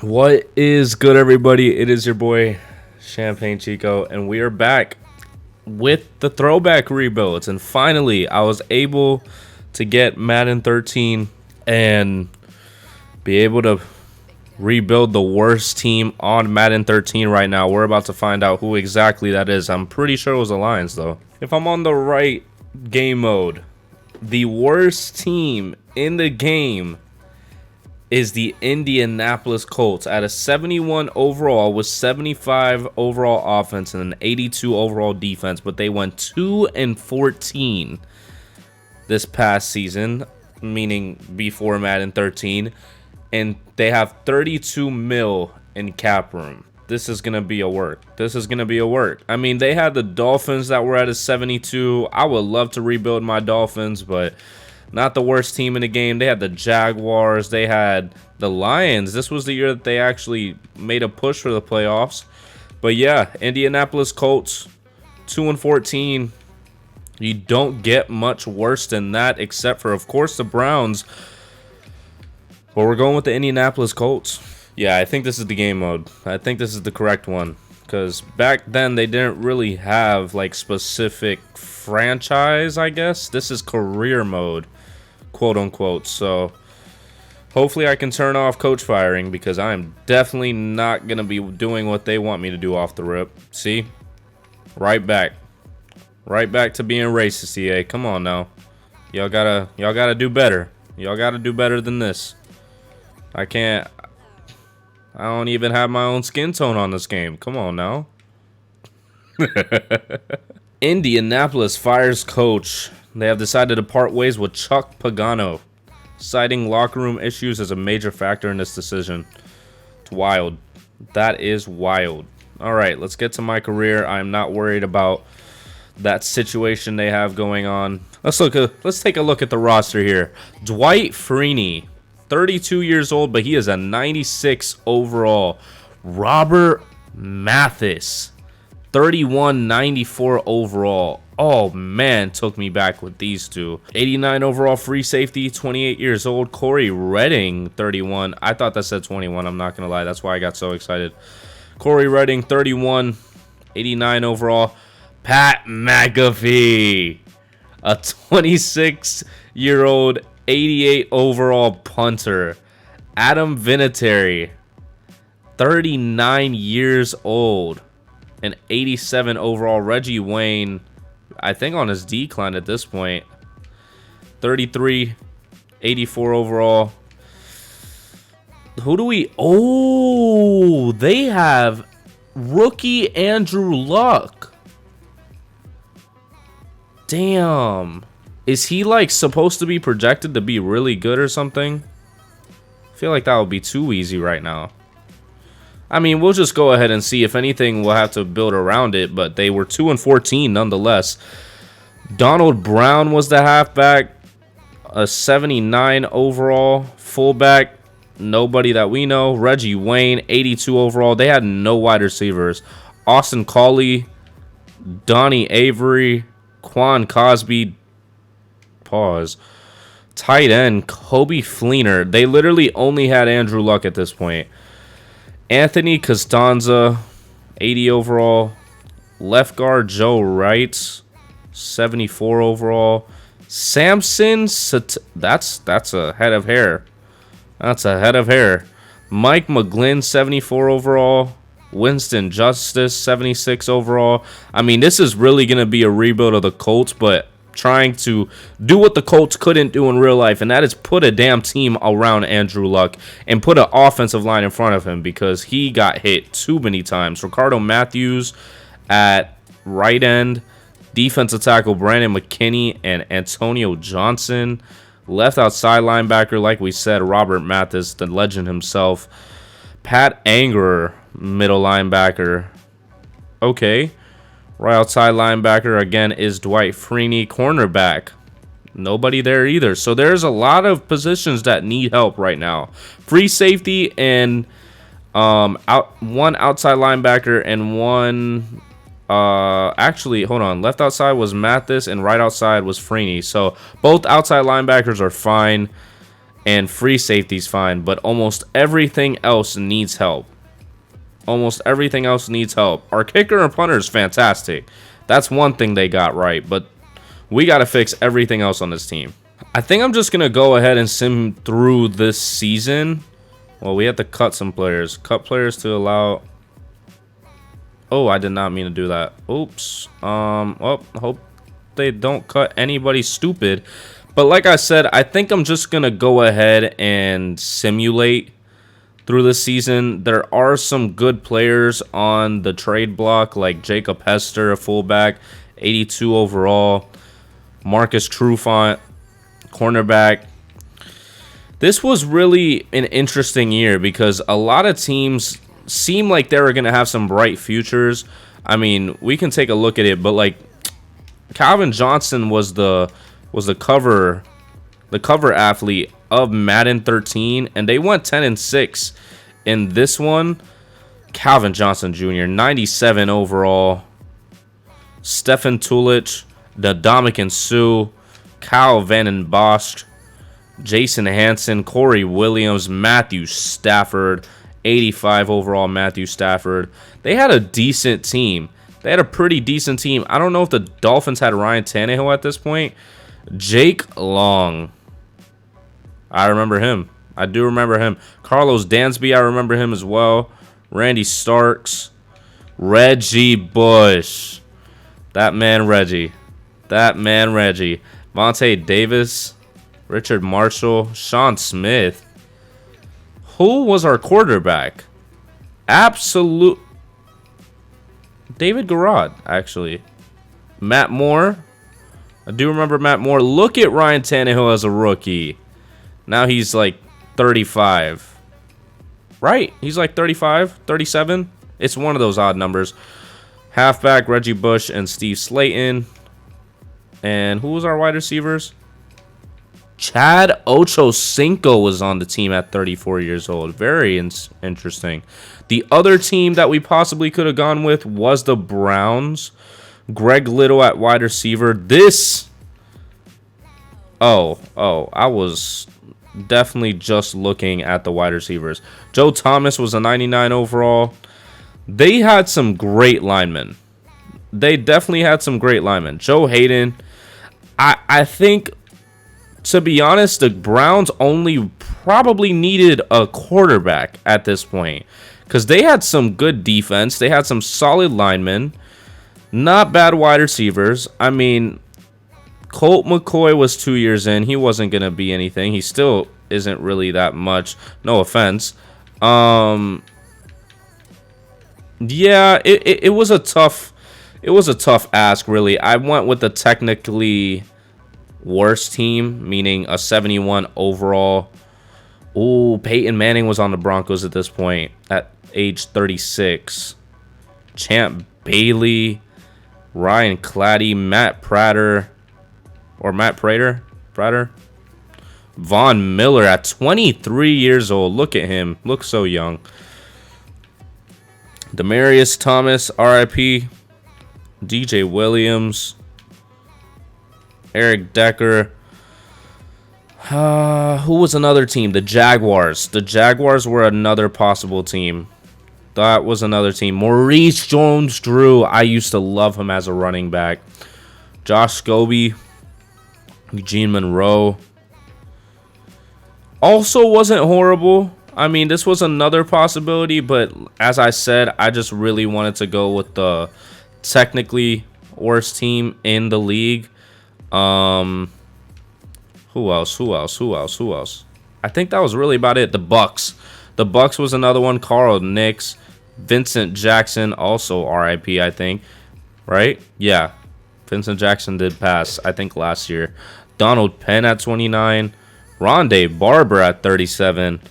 What is good, everybody? It is your boy Champagne Chico, and we are back with the throwback rebuilds. And finally, I was able to get Madden 13 and be able to rebuild the worst team on Madden 13 right now. We're about to find out who exactly that is. I'm pretty sure it was the Lions, though. If I'm on the right game mode, the worst team in the game is the Indianapolis Colts at a 71 overall with 75 overall offense and an 82 overall defense, but they went 2-14 this past season, meaning before Madden 13, and they have 32 mil in cap room. This is gonna be a work. I mean, they had the Dolphins that were at a 72. I would love to rebuild my Dolphins, but not the worst team in the game. They had the Jaguars. They had the Lions. This was the year that they actually made a push for the playoffs. But yeah, Indianapolis Colts, 2-14. You don't get much worse than that, except for, of course, the Browns. But we're going with the Indianapolis Colts. Yeah, I think this is the game mode. I think this is the correct one. Because back then, they didn't really have, like, specific franchise, I guess. This is career mode, quote unquote. So hopefully I can turn off coach firing, because I am definitely not going to be doing what they want me to do off the rip. See? Right back to being racist, EA. Come on now. Y'all gotta do better. Y'all gotta do better than this. I don't even have my own skin tone on this game. Come on now. Indianapolis fires coach. They have decided to part ways with Chuck Pagano, citing locker room issues as a major factor in this decision. It's wild. That is wild. All right, let's get to my career. I'm not worried about that situation they have going on. Let's take a look at the roster here. Dwight Freeney, 32 years old, but he is a 96 overall. Robert Mathis, 31, 94 overall. Oh man, took me back with these two. 89 overall free safety, 28 years old. Corey Redding, 31. I thought that said 21. I'm not gonna lie. That's why I got so excited. Corey Redding, 31, 89 overall. Pat McAfee, a 26-year-old, 88 overall punter. Adam Vinatieri, 39 years old, an 87 overall. Reggie Wayne, I think on his decline at this point, 33, 84 overall. Who do we... Oh, they have rookie Andrew Luck. Damn. Is he, like, supposed to be projected to be really good or something? I feel like that would be too easy right now. I mean, we'll just go ahead and see. If anything, we'll have to build around it, but they were 2-14 nonetheless. Donald Brown was the halfback, a 79 overall. Fullback, nobody that we know. Reggie Wayne, 82 overall. They had no wide receivers. Austin Collie, Donnie Avery, Quan Cosby, pause. Tight end, Kobe Fleener. They literally only had Andrew Luck at this point. Anthony Costanza, 80 overall. Left guard, Joe Wright, 74 overall. Samson, that's a head of hair. That's a head of hair. Mike McGlynn, 74 overall. Winston Justice, 76 overall. I mean, this is really going to be a rebuild of the Colts, but trying to do what the Colts couldn't do in real life, and that is put a damn team around Andrew Luck and put an offensive line in front of him, because he got hit too many times. Ricardo Matthews at right end. Defensive tackle Brandon McKinney and Antonio Johnson. Left outside linebacker, like we said, Robert Mathis, the legend himself. Pat Angerer, middle linebacker. Okay. Right outside linebacker, again, is Dwight Freeney. Cornerback, nobody there either. So there's a lot of positions that need help right now. Free safety and one outside linebacker and one... actually, hold on. Left outside was Mathis and right outside was Freeney. So both outside linebackers are fine. and free safety's fine, but almost everything else needs help. Almost everything else needs help. Our kicker and punter is fantastic. That's one thing they got right, but we got to fix everything else on this team. I think I'm just going to go ahead and sim through this season. Well, we have to cut some players. Cut players to allow... Oh, I did not mean to do that. Oops. Well, hope they don't cut anybody stupid. But like I said, I think I'm just going to go ahead and simulate through this season. There are some good players on the trade block, like Jacob Hester, a fullback, 82 overall. Marcus Trufant, cornerback. This was really an interesting year because a lot of teams seem like they were going to have some bright futures. I mean, we can take a look at it, but like Calvin Johnson was the cover athlete of Madden 13, and they went 10-6 in this one. Calvin Johnson Jr., 97 overall. Stefan Tulich, Ndamukong Suh, Kyle Van Bosch, Jason Hanson, Corey Williams, Matthew Stafford, 85 overall Matthew Stafford. They had a decent team. They had a pretty decent team. I don't know if the Dolphins had Ryan Tannehill at this point. Jake Long. I remember him. I do remember him. Carlos Dansby, I remember him as well. Randy Starks. Reggie Bush. That man Reggie. That man Reggie. Vontae Davis. Richard Marshall. Sean Smith. Who was our quarterback? Absolute. David Garrod, actually. Matt Moore. I do remember Matt Moore. Look at Ryan Tannehill as a rookie. Now he's like 35. Right? He's like 35, 37. It's one of those odd numbers. Halfback, Reggie Bush and Steve Slayton. And who was our wide receivers? Chad Ochocinco was on the team at 34 years old. Very interesting. The other team that we possibly could have gone with was the Browns. Greg Little at wide receiver. This... Oh, I was definitely just looking at the wide receivers. Joe Thomas was a 99 overall. They had some great linemen. They definitely had some great linemen. Joe Hayden. I think... To be honest, the Browns only probably needed a quarterback at this point because they had some good defense. They had some solid linemen, not bad wide receivers. I mean, Colt McCoy was 2 years in. He wasn't going to be anything. He still isn't really that much. No offense. Yeah, it was a tough ask, really. I went with the technically worst team, meaning a 71 overall. Ooh, Peyton Manning was on the Broncos at this point at age 36. Champ Bailey, Ryan Clady, Matt Prater. Von Miller at 23 years old. Look at him. Looks so young. Demarius Thomas, RIP. DJ Williams. Eric Decker. Who was another team? The Jaguars. The Jaguars were another possible team. That was another team. Maurice Jones-Drew. I used to love him as a running back. Josh Scobie. Eugene Monroe. Also wasn't horrible. I mean, this was another possibility, but as I said, I just really wanted to go with the technically worst team in the league. Who else? I think that was really about it. The Bucks was another one. Carl Nix, Vincent Jackson, also RIP, I think. Right? Yeah. Vincent Jackson did pass, I think, last year. Donald Penn at 29. Rondé Barber at 37.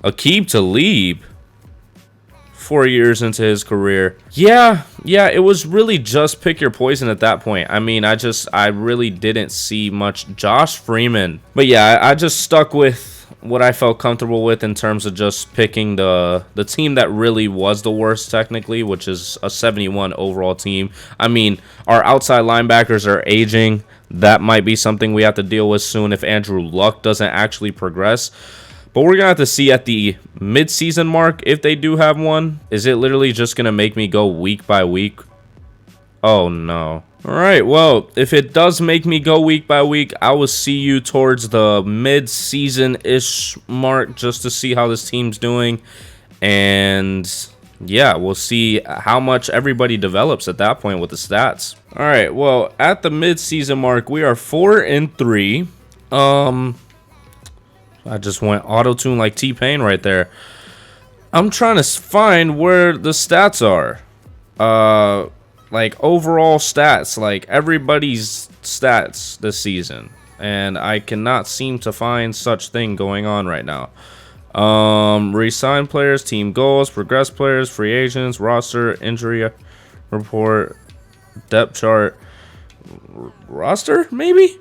Aqib Talib, 4 years into his career. Yeah, it was really just pick your poison at that point. I mean, I really didn't see much. Josh Freeman. But yeah, I just stuck with what I felt comfortable with in terms of just picking the team that really was the worst technically, which is a 71 overall team. I mean, our outside linebackers are aging. That might be something we have to deal with soon if Andrew Luck doesn't actually progress. But we're going to have to see at the mid-season mark if they do have one. Is it literally just going to make me go week by week? Oh, no. All right, well, if it does make me go week by week, I will see you towards the mid-season-ish mark just to see how this team's doing. And yeah, we'll see how much everybody develops at that point with the stats. All right, well, at the mid-season mark, we are 4-3. I just went auto-tune like T-Pain right there. I'm trying to find where the stats are. Like overall stats, like everybody's stats this season, and I cannot seem to find such thing going on right now. Resign players, team goals, progress players, free agents, roster, injury report, depth chart, roster, maybe?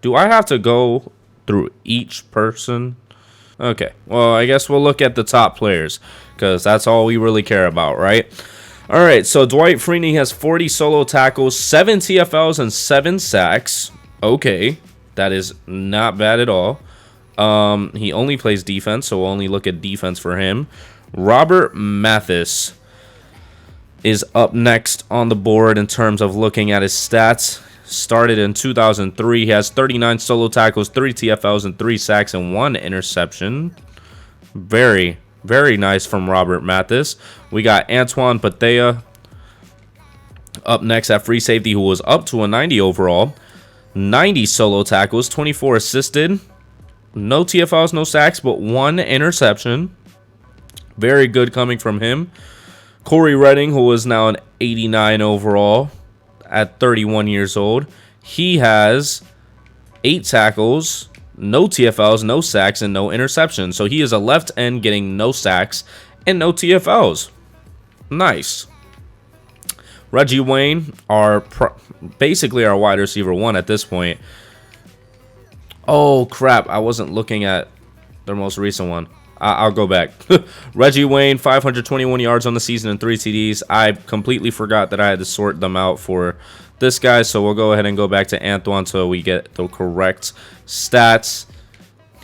Do I have to go through each person? Okay, well, I guess we'll look at the top players, because that's all we really care about, right? All right, so Dwight Freeney has 40 solo tackles, 7 TFLs, and 7 sacks. Okay, that is not bad at all. He only plays defense, so we'll only look at defense for him. Robert Mathis is up next on the board in terms of looking at his stats. Started in 2003. He has 39 solo tackles, 3 TFLs, and 3 sacks, and 1 interception. Very nice from Robert Mathis. We got Antoine Patea up next at free safety, who was up to a 90 overall. 90 solo tackles, 24 assisted. No TFLs, no sacks, but 1 interception. Very good coming from him. Corey Redding, who is now an 89 overall at 31 years old. He has 8 tackles, no TFLs, no sacks, and no interceptions. So he is a left end getting no sacks and no TFLs. Nice. Reggie Wayne, basically our wide receiver 1 at this point. Oh, crap. I wasn't looking at their most recent one. I'll go back. Reggie Wayne, 521 yards on the season and 3 TDs. I completely forgot that I had to sort them out for this guy, so we'll go ahead and go back to Antoine so we get the correct stats.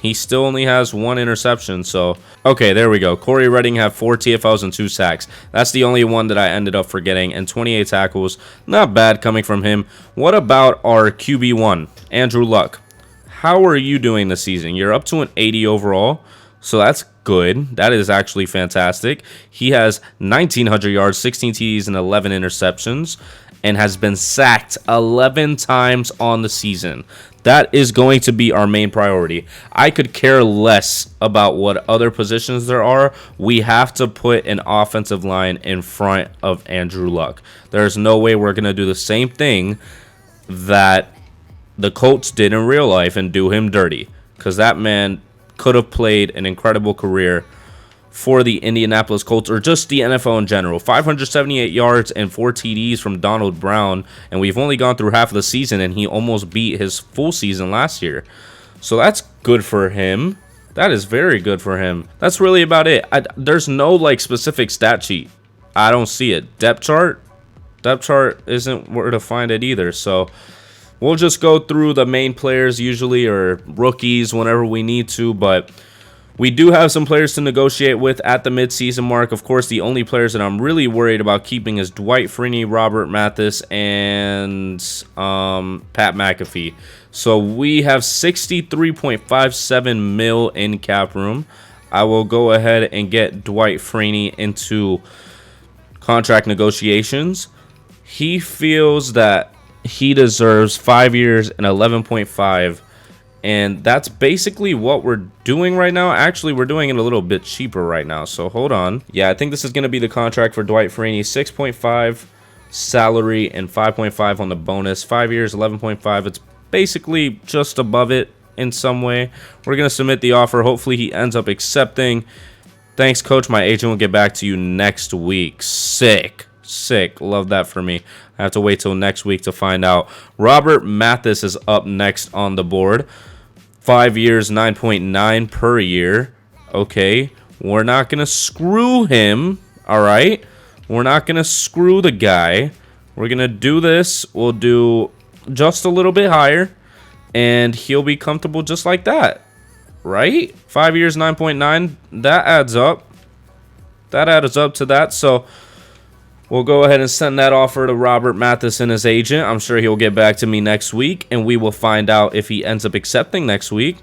He still only has 1 interception, so... Okay, there we go. Corey Redding had 4 TFLs and 2 sacks. That's the only one that I ended up forgetting, and 28 tackles. Not bad coming from him. What about our QB1, Andrew Luck? How are you doing this season? You're up to an 80 overall, so that's good. That is actually fantastic. He has 1,900 yards, 16 TDs, and 11 interceptions, and has been sacked 11 times on the season. That is going to be our main priority. I could care less about what other positions there are. We have to put an offensive line in front of Andrew Luck. There's no way we're going to do the same thing that the Colts did in real life and do him dirty, because that man could have played an incredible career for the Indianapolis Colts, or just the NFL in general. 578 yards and 4 TDs from Donald Brown, and we've only gone through half of the season, and he almost beat his full season last year. So that's good for him. That is very good for him. That's really about it. There's no like specific stat sheet. I don't see it. Depth chart isn't where to find it either. So we'll just go through the main players usually, or rookies whenever we need to, but we do have some players to negotiate with at the midseason mark. Of course, the only players that I'm really worried about keeping is Dwight Freeney, Robert Mathis, and Pat McAfee. So we have 63.57 mil in cap room. I will go ahead and get Dwight Freeney into contract negotiations. He feels that he deserves 5 years and 11.5. And that's basically what we're doing right now. Actually, we're doing it a little bit cheaper right now. So hold on. Yeah, I think this is going to be the contract for Dwight Freeney. 6.5 salary and 5.5 on the bonus. 5 years, 11.5. It's basically just above it in some way. We're going to submit the offer. Hopefully he ends up accepting. Thanks, coach. My agent will get back to you next week. Sick. Love that for me. I have to wait till next week to find out. Robert Mathis is up next on the board. 5 years, 9.9 per year. Okay, we're not going to screw him, all right? We're not going to screw the guy. We're going to do this. We'll do just a little bit higher, and he'll be comfortable just like that, right? 5 years, 9.9. That adds up. That adds up to that. So we'll go ahead and send that offer to Robert Mathisen, his agent. I'm sure he'll get back to me next week, and we will find out if he ends up accepting next week.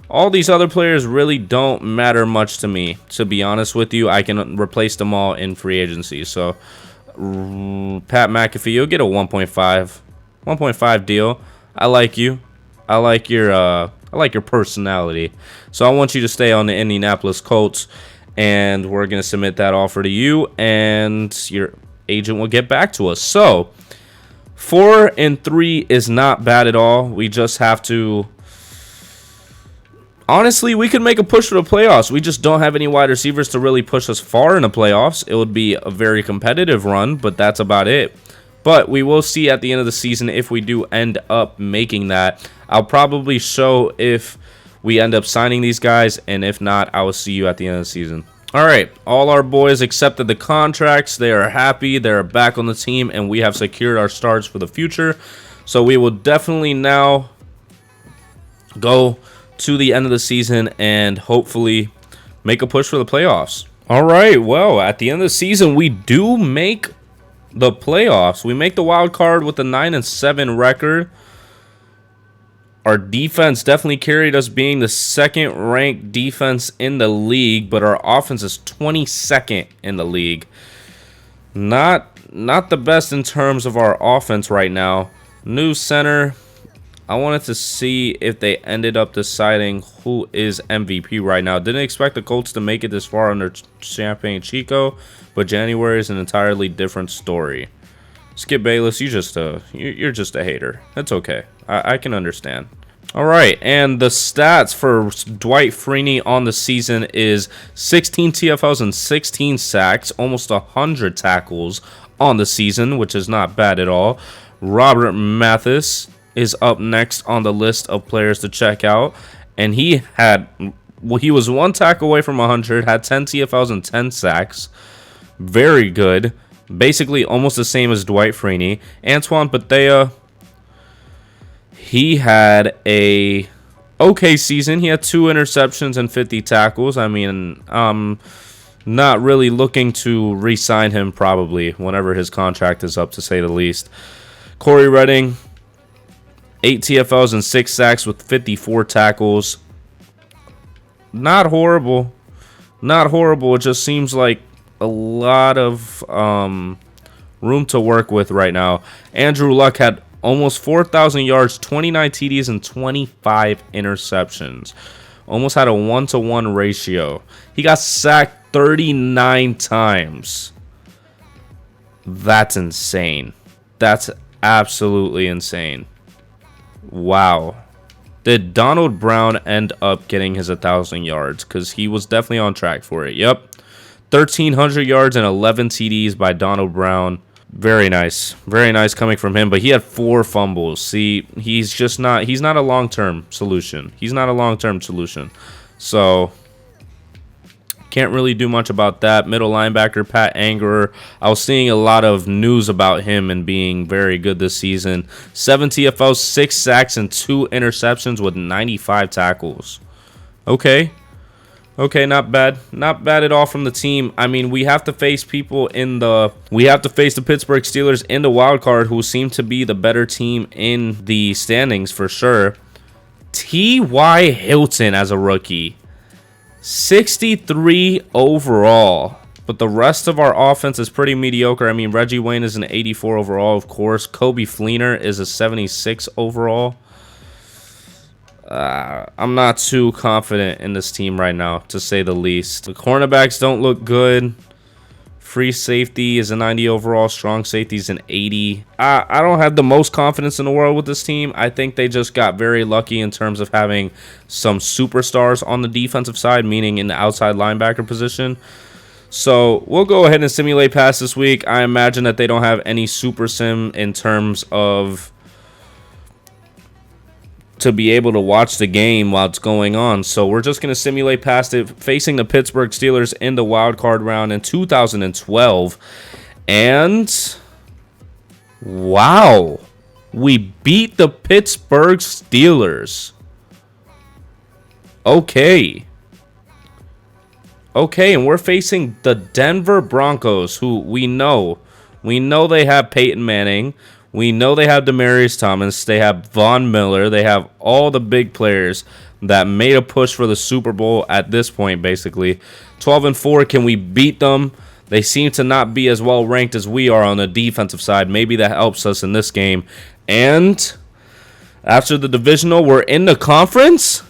All these other players really don't matter much to me, to be honest with you. I can replace them all in free agency. So Pat McAfee, you'll get a 1.5 deal. I like you. I like your personality. So I want you to stay on the Indianapolis Colts, and we're going to submit that offer to you, and your agent will get back to us. So 4-3 is not bad at all. We just have to, honestly, we could make a push for the playoffs. We just don't have any wide receivers to really push us far in the playoffs. It would be a very competitive run, but that's about it. But we will see at the end of the season if we do end up making that. I'll probably show if we end up signing these guys, and if not, I will see you at the end of the season. All right, all our boys accepted the contracts. They are happy. They're back on the team, and we have secured our stars for the future. So we will definitely now go to the end of the season and hopefully make a push for the playoffs. All right, well, at the end of the season, we do make the playoffs. We make the wild card with a 9-7 record. Our defense definitely carried us, being the second-ranked defense in the league, but our offense is 22nd in the league. Not the best in terms of our offense right now. New center. I wanted to see if they ended up deciding who is MVP right now. Didn't expect the Colts to make it this far under Champagne Chico, but January is an entirely different story. Skip Bayless, you're just a hater. That's okay. I can understand. All right, and the stats for Dwight Freeney on the season is 16 TFLs and 16 sacks, almost 100 tackles on the season, which is not bad at all. Robert Mathis is up next on the list of players to check out, and he was one tackle away from 100, had 10 TFLs and 10 sacks. Very good. Basically almost the same as Dwight Freeney. Antoine Bethea, he had a okay season. He had 2 interceptions and 50 tackles. I mean, not really looking to re-sign him probably whenever his contract is up, to say the least. Corey Redding, 8 TFLs and 6 sacks with 54 tackles. Not horrible. Not horrible. It just seems like a lot of room to work with right now. Andrew Luck had almost 4,000 yards, 29 TDs, and 25 interceptions. Almost had a 1-to-1 ratio. He got sacked 39 times. That's insane. That's absolutely insane. Wow. Did Donald Brown end up getting his 1,000 yards? Because he was definitely on track for it. Yep. 1,300 yards and 11 TDs by Donald Brown. Very nice. Very nice coming from him. But he had 4 fumbles. See, he's not a long-term solution. He's not a long-term solution. So can't really do much about that. Middle linebacker, Pat Angerer. I was seeing a lot of news about him and being very good this season. 7 TFLs, 6 sacks, and 2 interceptions with 95 tackles. Okay. Okay, not bad. Not bad at all from the team. I mean, we have to face the Pittsburgh Steelers in the wild card, who seem to be the better team in the standings for sure. T.Y. Hilton as a rookie. 63 overall. But the rest of our offense is pretty mediocre. I mean, Reggie Wayne is an 84 overall, of course. Kobe Fleener is a 76 overall. I'm not too confident in this team right now, to say the least. The cornerbacks don't look good. Free safety is a 90 overall. Strong safety is an 80. I don't have the most confidence in the world with this team. I think they just got very lucky in terms of having some superstars on the defensive side, meaning in the outside linebacker position. So we'll go ahead and simulate pass this week. I imagine that they don't have any super sim in terms of to be able to watch the game while it's going on. So we're just going to simulate past it, facing the Pittsburgh Steelers in the wild card round in 2012. And wow, We beat the Pittsburgh Steelers. Okay. Okay, and we're facing the Denver Broncos, who we know they have Peyton Manning. We know they have Demaryius Thomas. They have Von Miller. They have all the big players that made a push for the Super Bowl at this point, basically. 12-4, can we beat them? They seem to not be as well ranked as we are on the defensive side. Maybe that helps us in this game. And after the divisional, we're in the conference?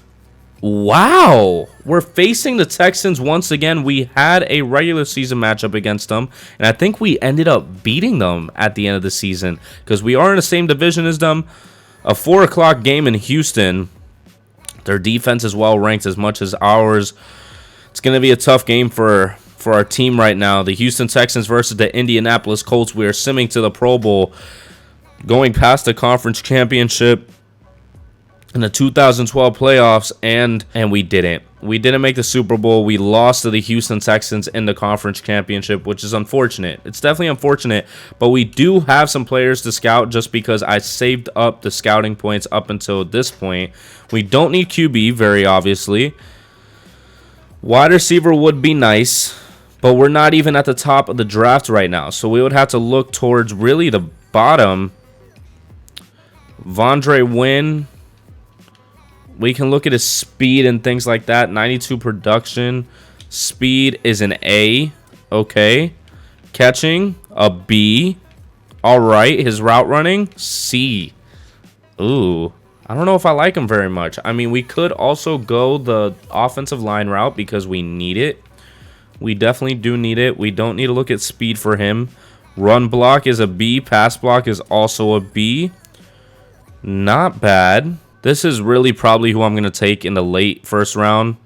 Wow, we're facing the Texans once again. We had a regular season matchup against them, and I think we ended up beating them at the end of the season because we are in the same division as them. A 4 o'clock game in Houston. Their defense is well ranked as much as ours. It's going to be a tough game for our team right now. The Houston Texans versus the Indianapolis Colts. We are simming to the Pro Bowl, going past the conference championship in the 2012 playoffs, and we didn't. We didn't make the Super Bowl. We lost to the Houston Texans in the conference championship, which is unfortunate. It's definitely unfortunate, but we do have some players to scout just because I saved up the scouting points up until this point. We don't need QB, very obviously. Wide receiver would be nice, but we're not even at the top of the draft right now, so we would have to look towards really the bottom. Vondre Wynn. We can look at his speed and things like that. 92 production. Speed is an A. Okay. Catching, a B. All right. His route running, C. Ooh. I don't know if I like him very much. I mean, we could also go the offensive line route because we need it. We definitely do need it. We don't need to look at speed for him. Run block is a B. Pass block is also a B. Not bad. This is really probably who I'm going to take in the late first round.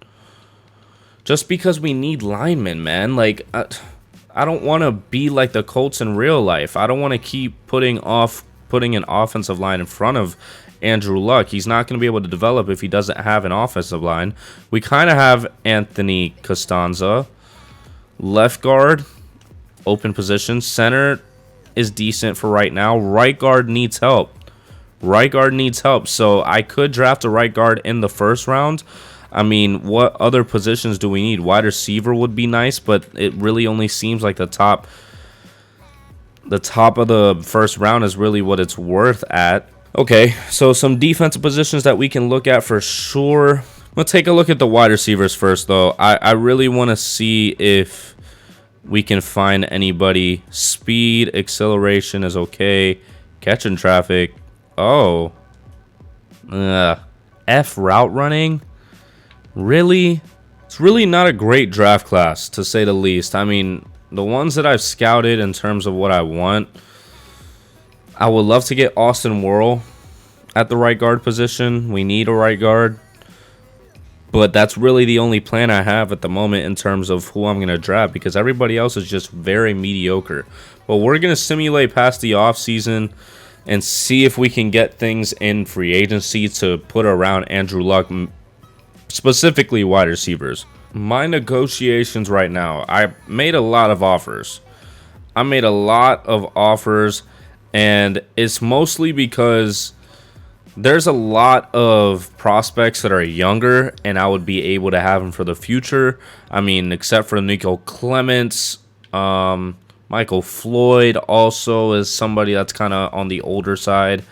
Just because we need linemen, man. Like, I don't want to be like the Colts in real life. I don't want to keep putting an offensive line in front of Andrew Luck. He's not going to be able to develop if he doesn't have an offensive line. We kind of have Anthony Costanza. Left guard, open position. Center is decent for right now. Right guard needs help. Right guard needs help, so I could draft a right guard in the first round. I mean, what other positions do we need? Wide receiver would be nice, but it really only seems like the top of the first round is really what it's worth at. Okay, so some defensive positions that we can look at for sure. We'll take a look at the wide receivers first, though. I really want to see if we can find anybody. Speed, acceleration is okay. Catching traffic. Oh. F route running? Really? It's really not a great draft class, to say the least. I mean, the ones that I've scouted in terms of what I want, I would love to get Austin Worrell at the right guard position. We need a right guard. But that's really the only plan I have at the moment in terms of who I'm going to draft, because everybody else is just very mediocre. But we're going to simulate past the offseason and see if we can get things in free agency to put around Andrew Luck, specifically wide receivers. My negotiations right now, I made a lot of offers. And it's mostly because there's a lot of prospects that are younger, and I would be able to have them for the future. I mean, except for Nico Clements, Michael Floyd also is somebody that's kind of on the older side.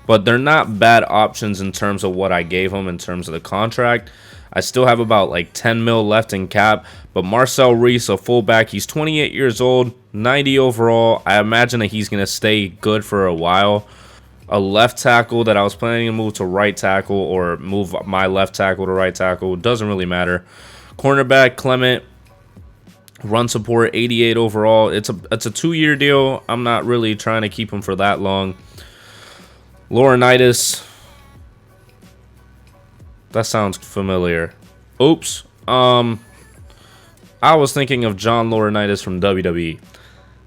But they're not bad options in terms of what I gave them in terms of the contract. I still have about like 10 mil left in cap. But Marcel Reese, a fullback, he's 28 years old, 90 overall. I imagine that he's going to stay good for a while. A left tackle that I was planning to move to right tackle or move my left tackle to right tackle. Doesn't really matter. Cornerback, Clement. Run support, 88 overall. It's a 2-year deal. I'm not really trying to keep him for that long. Laurinaitis. That sounds familiar. Oops. I was thinking of John Laurinaitis from WWE.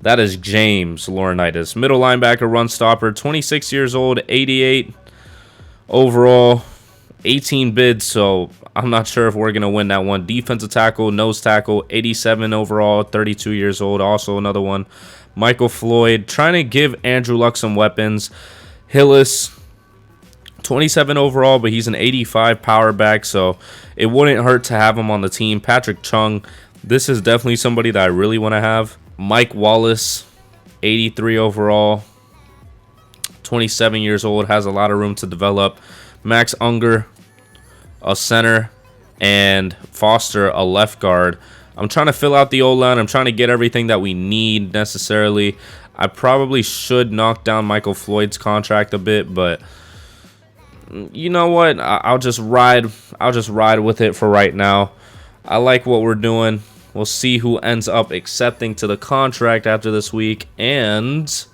That is James Laurinaitis. Middle linebacker, run stopper, 26 years old, 88 overall, 18 bids, so I'm not sure if we're going to win that one. Defensive tackle, nose tackle, 87 overall, 32 years old, also another one. Michael Floyd, trying to give Andrew Luck some weapons. Hillis, 27 overall, but he's an 85 power back, so it wouldn't hurt to have him on the team. Patrick Chung, this is definitely somebody that I really want to have. Mike Wallace, 83 overall, 27 years old, has a lot of room to develop. Max Unger, a center, and Foster, a left guard. I'm trying to fill out the O-line. I'm trying to get everything that we need necessarily. I probably should knock down Michael Floyd's contract a bit, but you know what? I'll just ride with it for right now. I like what we're doing. We'll see who ends up accepting to the contract after this week, and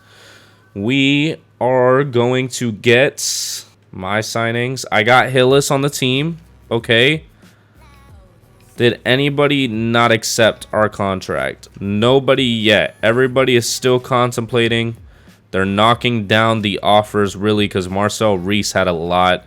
we are going to get my signings. I got Hillis on the team. Okay. Did anybody not accept our contract? Nobody yet. Everybody is still contemplating. They're knocking down the offers, really, because Marcel Reese had a lot.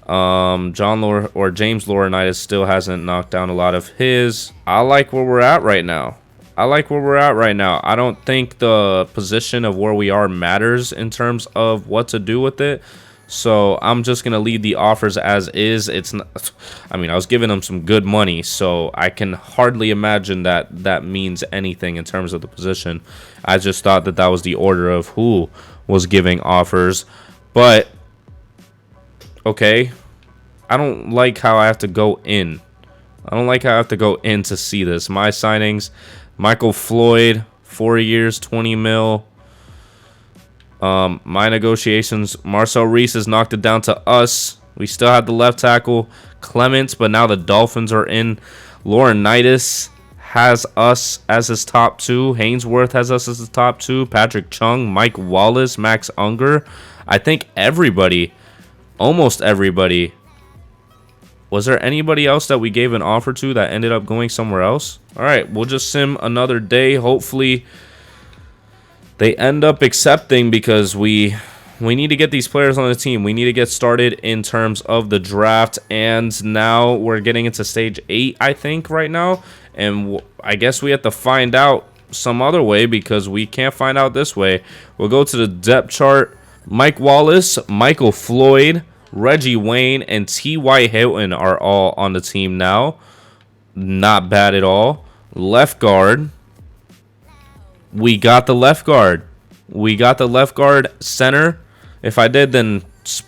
James Laurinaitis still hasn't knocked down a lot of his. I like where we're at right now. I don't think the position of where we are matters in terms of what to do with it. So I'm just going to leave the offers as is. It's not, I mean, I was giving them some good money, so I can hardly imagine that that means anything in terms of the position. I just thought that that was the order of who was giving offers. But, okay, I don't like how I have to go in. To see this. My signings, Michael Floyd, 4 years, 20 mil. My negotiations, Marcel Reese has knocked it down to us. We still have the left tackle, Clements, but now the Dolphins are in. Laurinaitis has us as his top two. Hainsworth has us as his top two. Patrick Chung, Mike Wallace, Max Unger. I think everybody, almost everybody. Was there anybody else that we gave an offer to that ended up going somewhere else? All right, we'll just sim another day. Hopefully they end up accepting, because we need to get these players on the team. We need to get started in terms of the draft, and now we're getting into stage 8, I think, right now. And I guess we have to find out some other way, because we can't find out this way. We'll go to the depth chart. Mike Wallace, Michael Floyd, Reggie Wayne, and T.Y. Hilton are all on the team now. Not bad at all. Left guard. We got the left guard. Center. If I did, then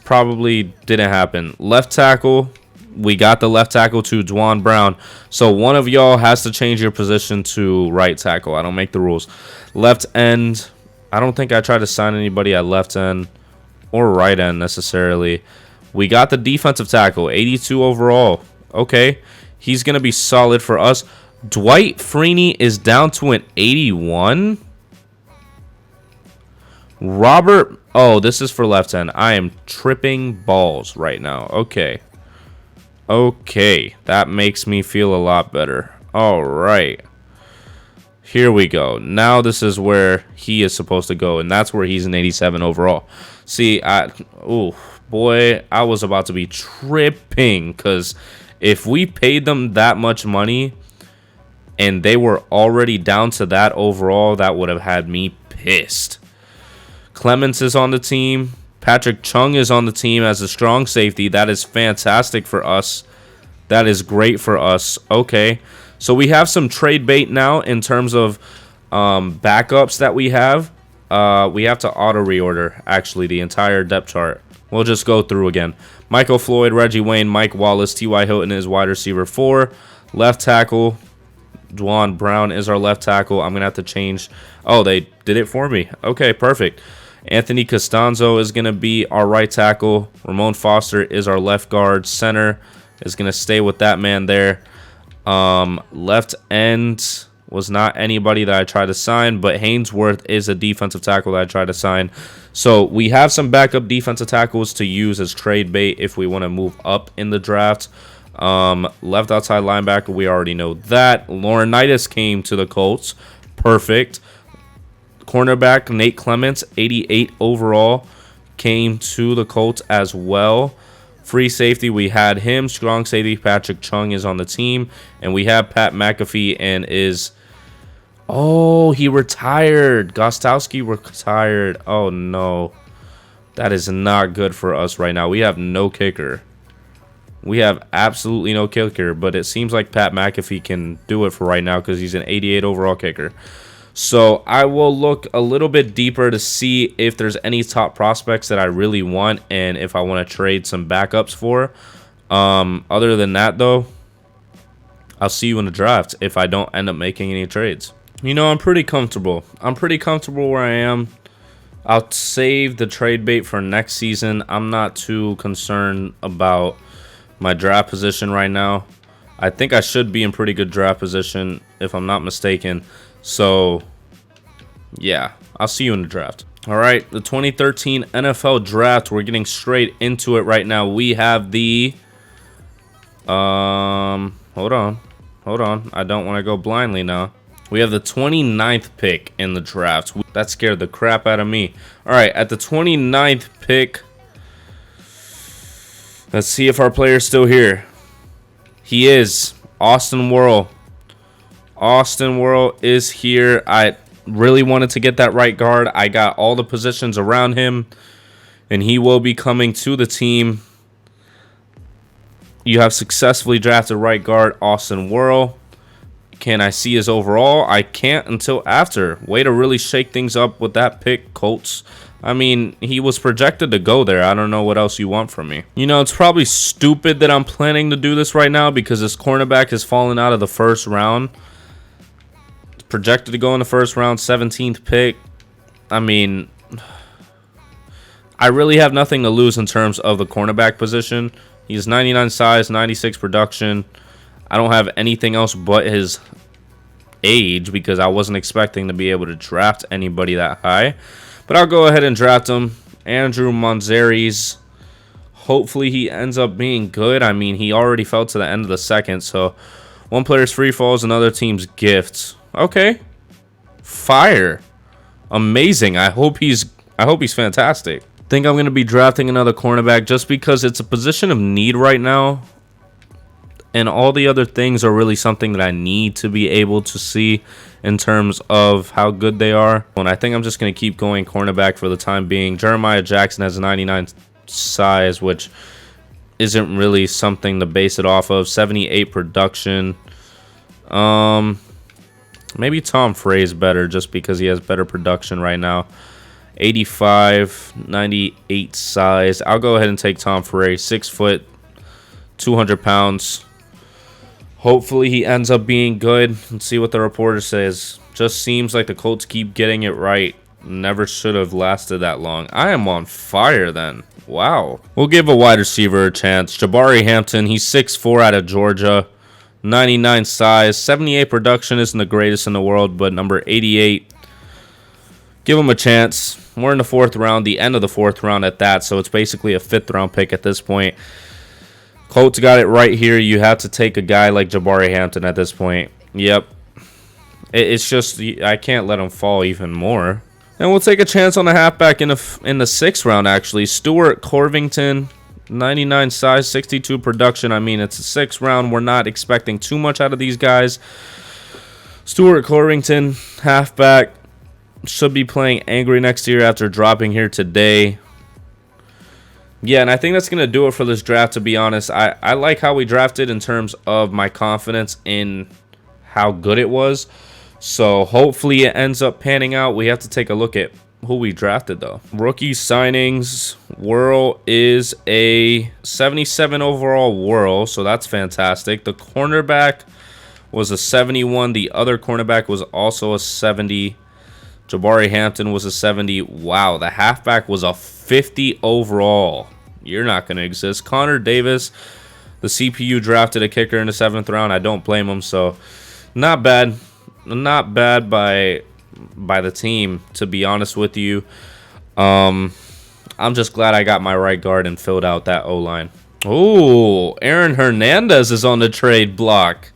probably didn't happen. Left tackle. We got the left tackle to Dwan Brown. So one of y'all has to change your position to right tackle. I don't make the rules. Left end. I don't think I tried to sign anybody at left end or right end necessarily. We got the defensive tackle, 82 overall. Okay. He's going to be solid for us. Dwight Freeney is down to an 81. Robert. Oh, this is for left end. I am tripping balls right now. Okay. Okay. That makes me feel a lot better. All right. Here we go. Now this is where he is supposed to go, and that's where he's an 87 overall. See, oh boy, I was about to be tripping, because if we paid them that much money and they were already down to that overall, that would have had me pissed. Clements is on the team. Patrick Chung is on the team as a strong safety. That is fantastic for us. That is great for us. Okay. So we have some trade bait now in terms of backups that we have. We have to auto reorder, actually, the entire depth chart. We'll just go through again. Michael Floyd, Reggie Wayne, Mike Wallace, T.Y. Hilton is wide receiver 4. Left tackle, Dwan Brown is our left tackle. I'm going to have to change. Oh, they did it for me. Okay, perfect. Anthony Costanzo is going to be our right tackle. Ramon Foster is our left guard. Center is going to stay with that man there. Left end was not anybody that I tried to sign, but Hainsworth is a defensive tackle that I tried to sign. So we have some backup defensive tackles to use as trade bait if we want to move up in the draft. Left outside linebacker, we already know that. Laurinaitis came to the Colts. Perfect. Cornerback Nate Clements, 88 overall, came to the Colts as well. Free safety, we had him. Strong safety, Patrick Chung is on the team. And we have Pat McAfee and is... Oh, he retired. Gostowski retired. Oh, no. That is not good for us right now. We have no kicker. We have absolutely no kicker, but it seems like Pat McAfee can do it for right now because he's an 88 overall kicker. So I will look a little bit deeper to see if there's any top prospects that I really want and if I want to trade some backups for. Other than that, though, I'll see you in the draft if I don't end up making any trades. You know, I'm pretty comfortable. I'm pretty comfortable where I am. I'll save the trade bait for next season. I'm not too concerned about my draft position right now. I think I should be in pretty good draft position if I'm not mistaken. So, yeah, I'll see you in the draft. All right, the 2013 NFL draft. We're getting straight into it right now. We have the hold on. I don't want to go blindly now. We have the 29th pick in the draft. That scared the crap out of me. All right, at the 29th pick, let's see if our player's still here. He is. Austin Worrell. Austin Worrell is here. I really wanted to get that right guard. I got all the positions around him, and he will be coming to the team. You have successfully drafted right guard Austin Worrell. Can I see his overall? I can't until after. Way to really shake things up with that pick, Colts. I mean, he was projected to go there. I don't know what else you want from me. You know, it's probably stupid that I'm planning to do this right now because this cornerback has fallen out of the first round. It's projected to go in the first round, 17th pick. I mean, I really have nothing to lose in terms of the cornerback position. He's 99 size, 96 production. I don't have anything else but his age because I wasn't expecting to be able to draft anybody that high. But I'll go ahead and draft him. Andrew Monzares. Hopefully he ends up being good. I mean, he already fell to the end of the second. So one player's free falls, another team's gifts. Okay. Fire. Amazing. I hope he's fantastic. Think I'm going to be drafting another cornerback just because it's a position of need right now. And all the other things are really something that I need to be able to see in terms of how good they are. And I think I'm just going to keep going cornerback for the time being. Jeremiah Jackson has a 99 size, which isn't really something to base it off of. 78 production. Maybe Tom Frey's better just because he has better production right now. 85, 98 size. I'll go ahead and take Tom Frey. 6 foot, 200 pounds. Hopefully he ends up being good. Let's see what the reporter says. Just seems like the Colts keep getting it right. Never should have lasted that long. I am on fire then. Wow. We'll give a wide receiver a chance. Jabari Hampton, he's 6'4" out of Georgia. 99 size. 78 production isn't the greatest in the world, but number 88. Give him a chance. We're in the 4th round, the end of the 4th round at that, so it's basically a 5th round pick at this point. Colts got it right here. You have to take a guy like Jabari Hampton at this point. Yep. It's just, I can't let him fall even more. And we'll take a chance on the halfback in the 6th round, actually. Stuart Corvington, 99 size, 62 production. I mean, it's a 6th round. We're not expecting too much out of these guys. Stuart Corvington, halfback, should be playing angry next year after dropping here today. Yeah, and I think that's going to do it for this draft, to be honest. I like how we drafted in terms of my confidence in how good it was. So hopefully it ends up panning out. We have to take a look at who we drafted, though. Rookie signings. Worrell is a 77 overall Worrell, so that's fantastic. The cornerback was a 71. The other cornerback was also a 70. Jabari Hampton was a 70. Wow, the halfback was a 50 overall. You're not going to exist. Connor Davis, the CPU drafted a kicker in the 7th round. I don't blame him, so not bad. Not bad by the team, to be honest with you. I'm just glad I got my right guard and filled out that O-line. Oh, Aaron Hernandez is on the trade block.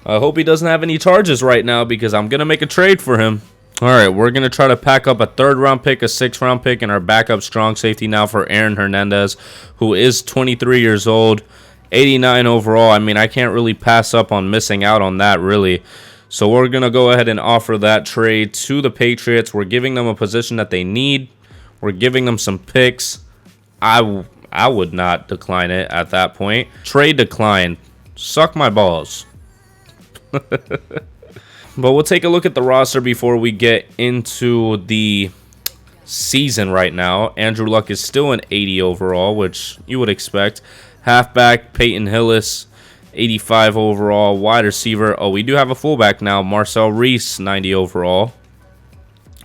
I hope he doesn't have any charges right now because I'm going to make a trade for him. All right, we're going to try to pack up a 3rd round pick, a 6th round pick, and our backup strong safety now for Aaron Hernandez, who is 23 years old, 89 overall. I mean, I can't really pass up on missing out on that, really. So we're going to go ahead and offer that trade to the Patriots. We're giving them a position that they need. We're giving them some picks. I would not decline it at that point. Trade decline. Suck my balls. But we'll take a look at the roster before we get into the season right now. Andrew Luck is still an 80 overall, which you would expect. Halfback, Peyton Hillis, 85 overall. Wide receiver, oh, we do have a fullback now. Marcel Reese, 90 overall.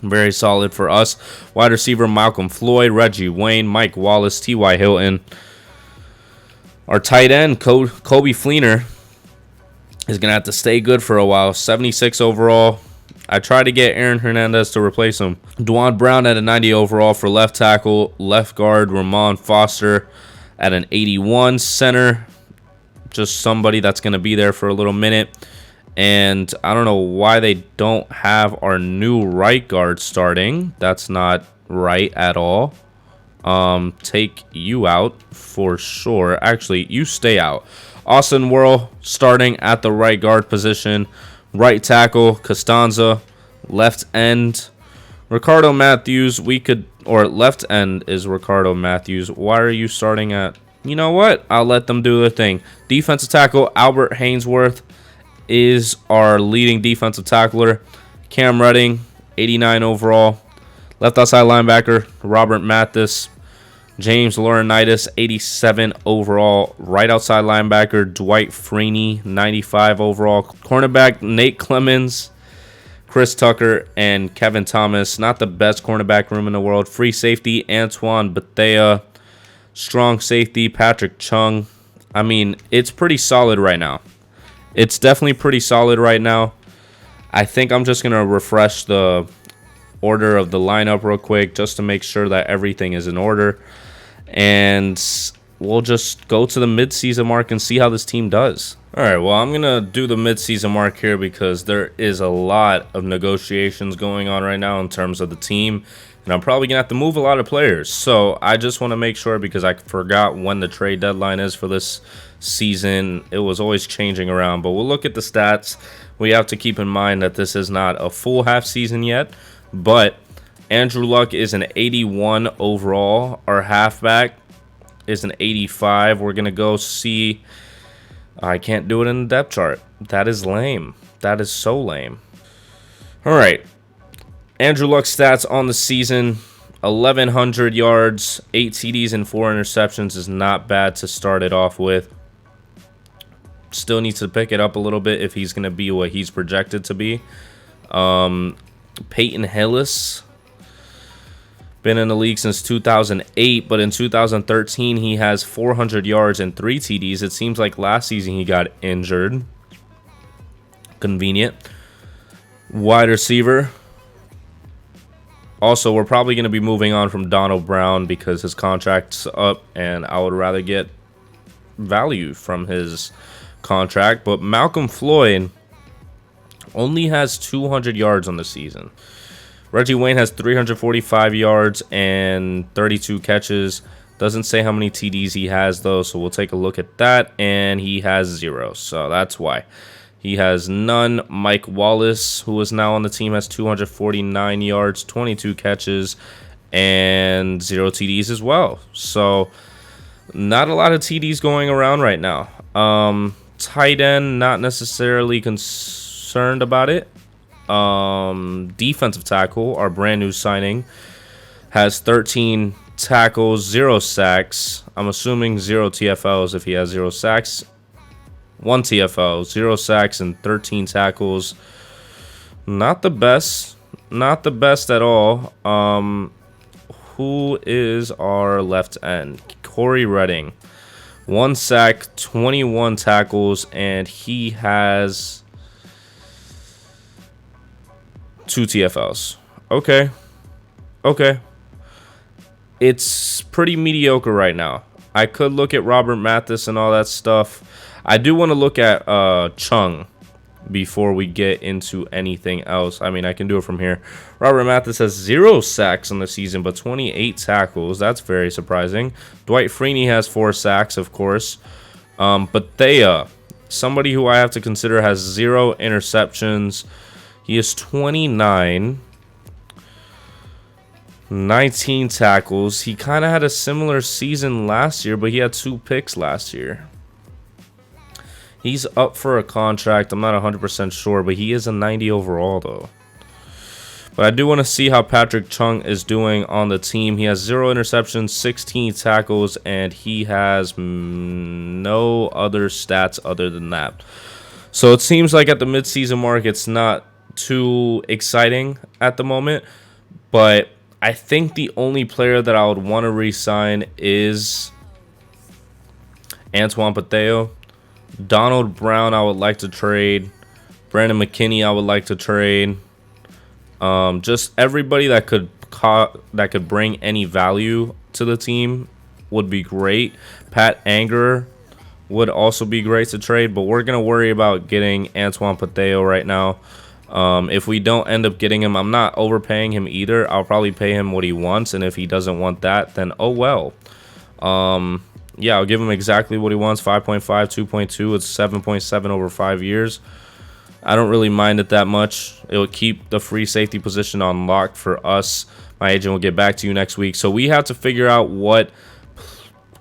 Very solid for us. Wide receiver, Malcolm Floyd, Reggie Wayne, Mike Wallace, T.Y. Hilton. Our tight end, Kobe Fleener, is going to have to stay good for a while. 76 overall. I tried to get Aaron Hernandez to replace him. Dwan Brown at a 90 overall for left tackle. Left guard, Ramon Foster at an 81. Center, just somebody that's going to be there for a little minute. And I don't know why they don't have our new right guard starting. That's not right at all. Take you out for sure. Actually, you stay out. Austin Worrell starting at the right guard position. Right tackle, Costanza. Left end, Ricardo Matthews. Left end is Ricardo Matthews. Why are you starting at... You know what? I'll let them do their thing. Defensive tackle, Albert Hainsworth is our leading defensive tackler. Cam Redding, 89 overall. Left outside linebacker, Robert Mathis. James Laurinaitis, 87 overall. Right outside linebacker, Dwight Freeney, 95 overall. Cornerback, Nate Clemens, Chris Tucker, and Kevin Thomas. Not the best cornerback room in the world. Free safety, Antoine Bethea. Strong safety, Patrick Chung. I mean, it's pretty solid right now. It's definitely pretty solid right now. I think I'm just going to refresh the order of the lineup real quick just to make sure that everything is in order. And we'll just go to the midseason mark and see how this team does. All right, well, I'm going to do the midseason mark here because there is a lot of negotiations going on right now in terms of the team. And I'm probably going to have to move a lot of players. So I just want to make sure, because I forgot when the trade deadline is for this season. It was always changing around. But we'll look at the stats. We have to keep in mind that this is not a full half season yet. But Andrew Luck is an 81 overall. Our halfback is an 85. We're going to go see... I can't do it in the depth chart. That is lame. That is so lame. All right. Andrew Luck's stats on the season: 1,100 yards, 8 TDs, and 4 interceptions is not bad to start it off with. Still needs to pick it up a little bit if he's going to be what he's projected to be. Peyton Hillis, been in the league since 2008, but in 2013 he has 400 yards and 3 TDs. It seems like last season he got injured. Convenient. Wide receiver. Also, we're probably going to be moving on from Donald Brown because his contract's up, and I would rather get value from his contract. But Malcolm Floyd only has 200 yards on the season. Reggie Wayne has 345 yards and 32 catches. Doesn't say how many TDs he has, though, so we'll take a look at that. And he has 0, so that's why. He has none. Mike Wallace, who is now on the team, has 249 yards, 22 catches, and 0 TDs as well. So not a lot of TDs going around right now. Tight end, not necessarily concerned about it. Defensive tackle, our brand new signing, has 13 tackles, 0 sacks. I'm assuming 0 TFLs if he has 0 sacks. 1 TFL, 0 sacks, and 13 tackles. Not the best. Not the best at all. Who is our left end? Corey Redding. 1 sack, 21 tackles, and he has 2 TFLs. Okay. Okay. It's pretty mediocre right now. I could look at Robert Mathis and all that stuff. I do want to look at Chung before we get into anything else. I mean, I can do it from here. Robert Mathis has 0 sacks on the season, but 28 tackles. That's very surprising. Dwight Freeney has 4 sacks, of course. But Thea, somebody who I have to consider, has 0 interceptions. He is 29. 19 tackles. He kind of had a similar season last year, but he had 2 picks last year. He's up for a contract. I'm not 100% sure, but he is a 90 overall, though. But I do want to see how Patrick Chung is doing on the team. He has 0 interceptions, 16 tackles, and he has no other stats other than that. So it seems like at the midseason mark, it's not too exciting at the moment. But I think the only player that I would want to re-sign is Antoine Pateo. Donald Brown, I would like to trade. Brandon McKinney, I would like to trade. Just everybody that could bring any value to the team would be great. Pat Anger would also be great to trade, but we're gonna worry about getting Antoine Pateo right now. If we don't end up getting him, I'm not overpaying him either. I'll probably pay him what he wants, and if he doesn't want that, then oh well. Yeah, I'll give him exactly what he wants. 5.5, 2.2. It's 7.7 over 5 years. I don't really mind it that much. It will keep the free safety position unlocked for us. My agent will get back to you next week. So we have to figure out what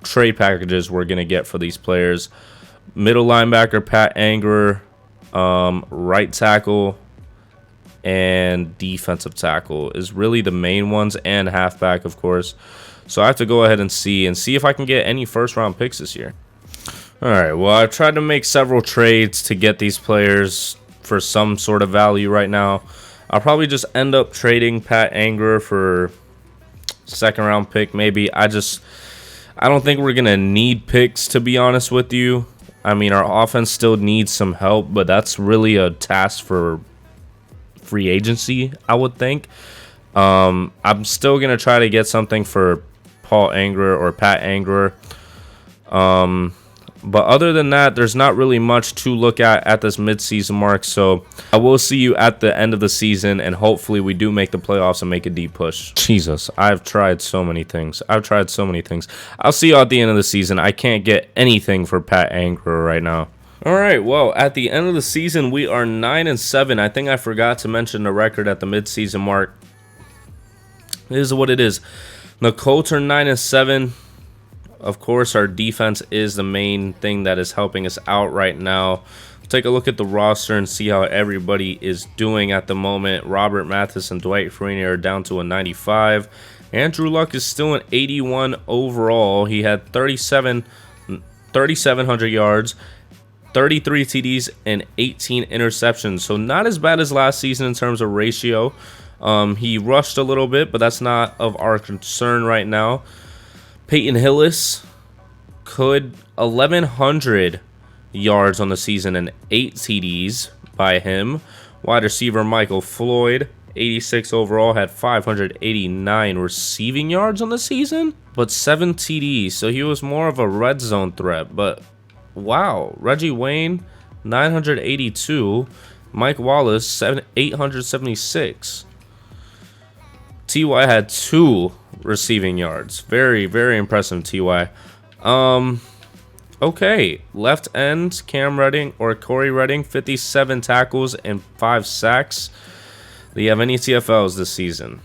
trade packages we're going to get for these players. Middle linebacker, Pat Anger. Right tackle and defensive tackle is really the main ones, and halfback, of course. So I have to go ahead and see if I can get any first-round picks this year. All right, well, I've tried to make several trades to get these players for some sort of value right now. I'll probably just end up trading Pat Anger for second-round pick, maybe. I don't think we're going to need picks, to be honest with you. I mean, our offense still needs some help, but that's really a task for free agency, I would think. I'm still going to try to get something for Paul Anger or Pat Anger. But other than that, there's not really much to look at this midseason mark. So I will see you at the end of the season, and hopefully we do make the playoffs and make a deep push. Jesus, I've tried so many things. I'll see you at the end of the season. I can't get anything for Pat Anger right now. All right, well, at the end of the season, we are 9-7. I think I forgot to mention the record at the midseason mark. It is what it is. The Colts are 9-7. Of course, our defense is the main thing that is helping us out right now. Take a look at the roster and see how everybody is doing at the moment. Robert Mathis and Dwight Freeney are down to a 95. Andrew Luck is still an 81 overall. He had 3,700 yards, 33 TDs, and 18 interceptions. So not as bad as last season in terms of ratio. He rushed a little bit, but that's not of our concern right now. Peyton Hillis could 1,100 yards on the season and 8 TDs by him. Wide receiver Michael Floyd, 86 overall, had 589 receiving yards on the season, but 7 TDs. So he was more of a red zone threat. But wow, Reggie Wayne, 982. Mike Wallace, 876. T.Y. had 2 receiving yards. Very, very impressive, T.Y. Okay, left end, Cam Redding or Corey Redding, 57 tackles and 5 sacks. Do you have any TFLs this season?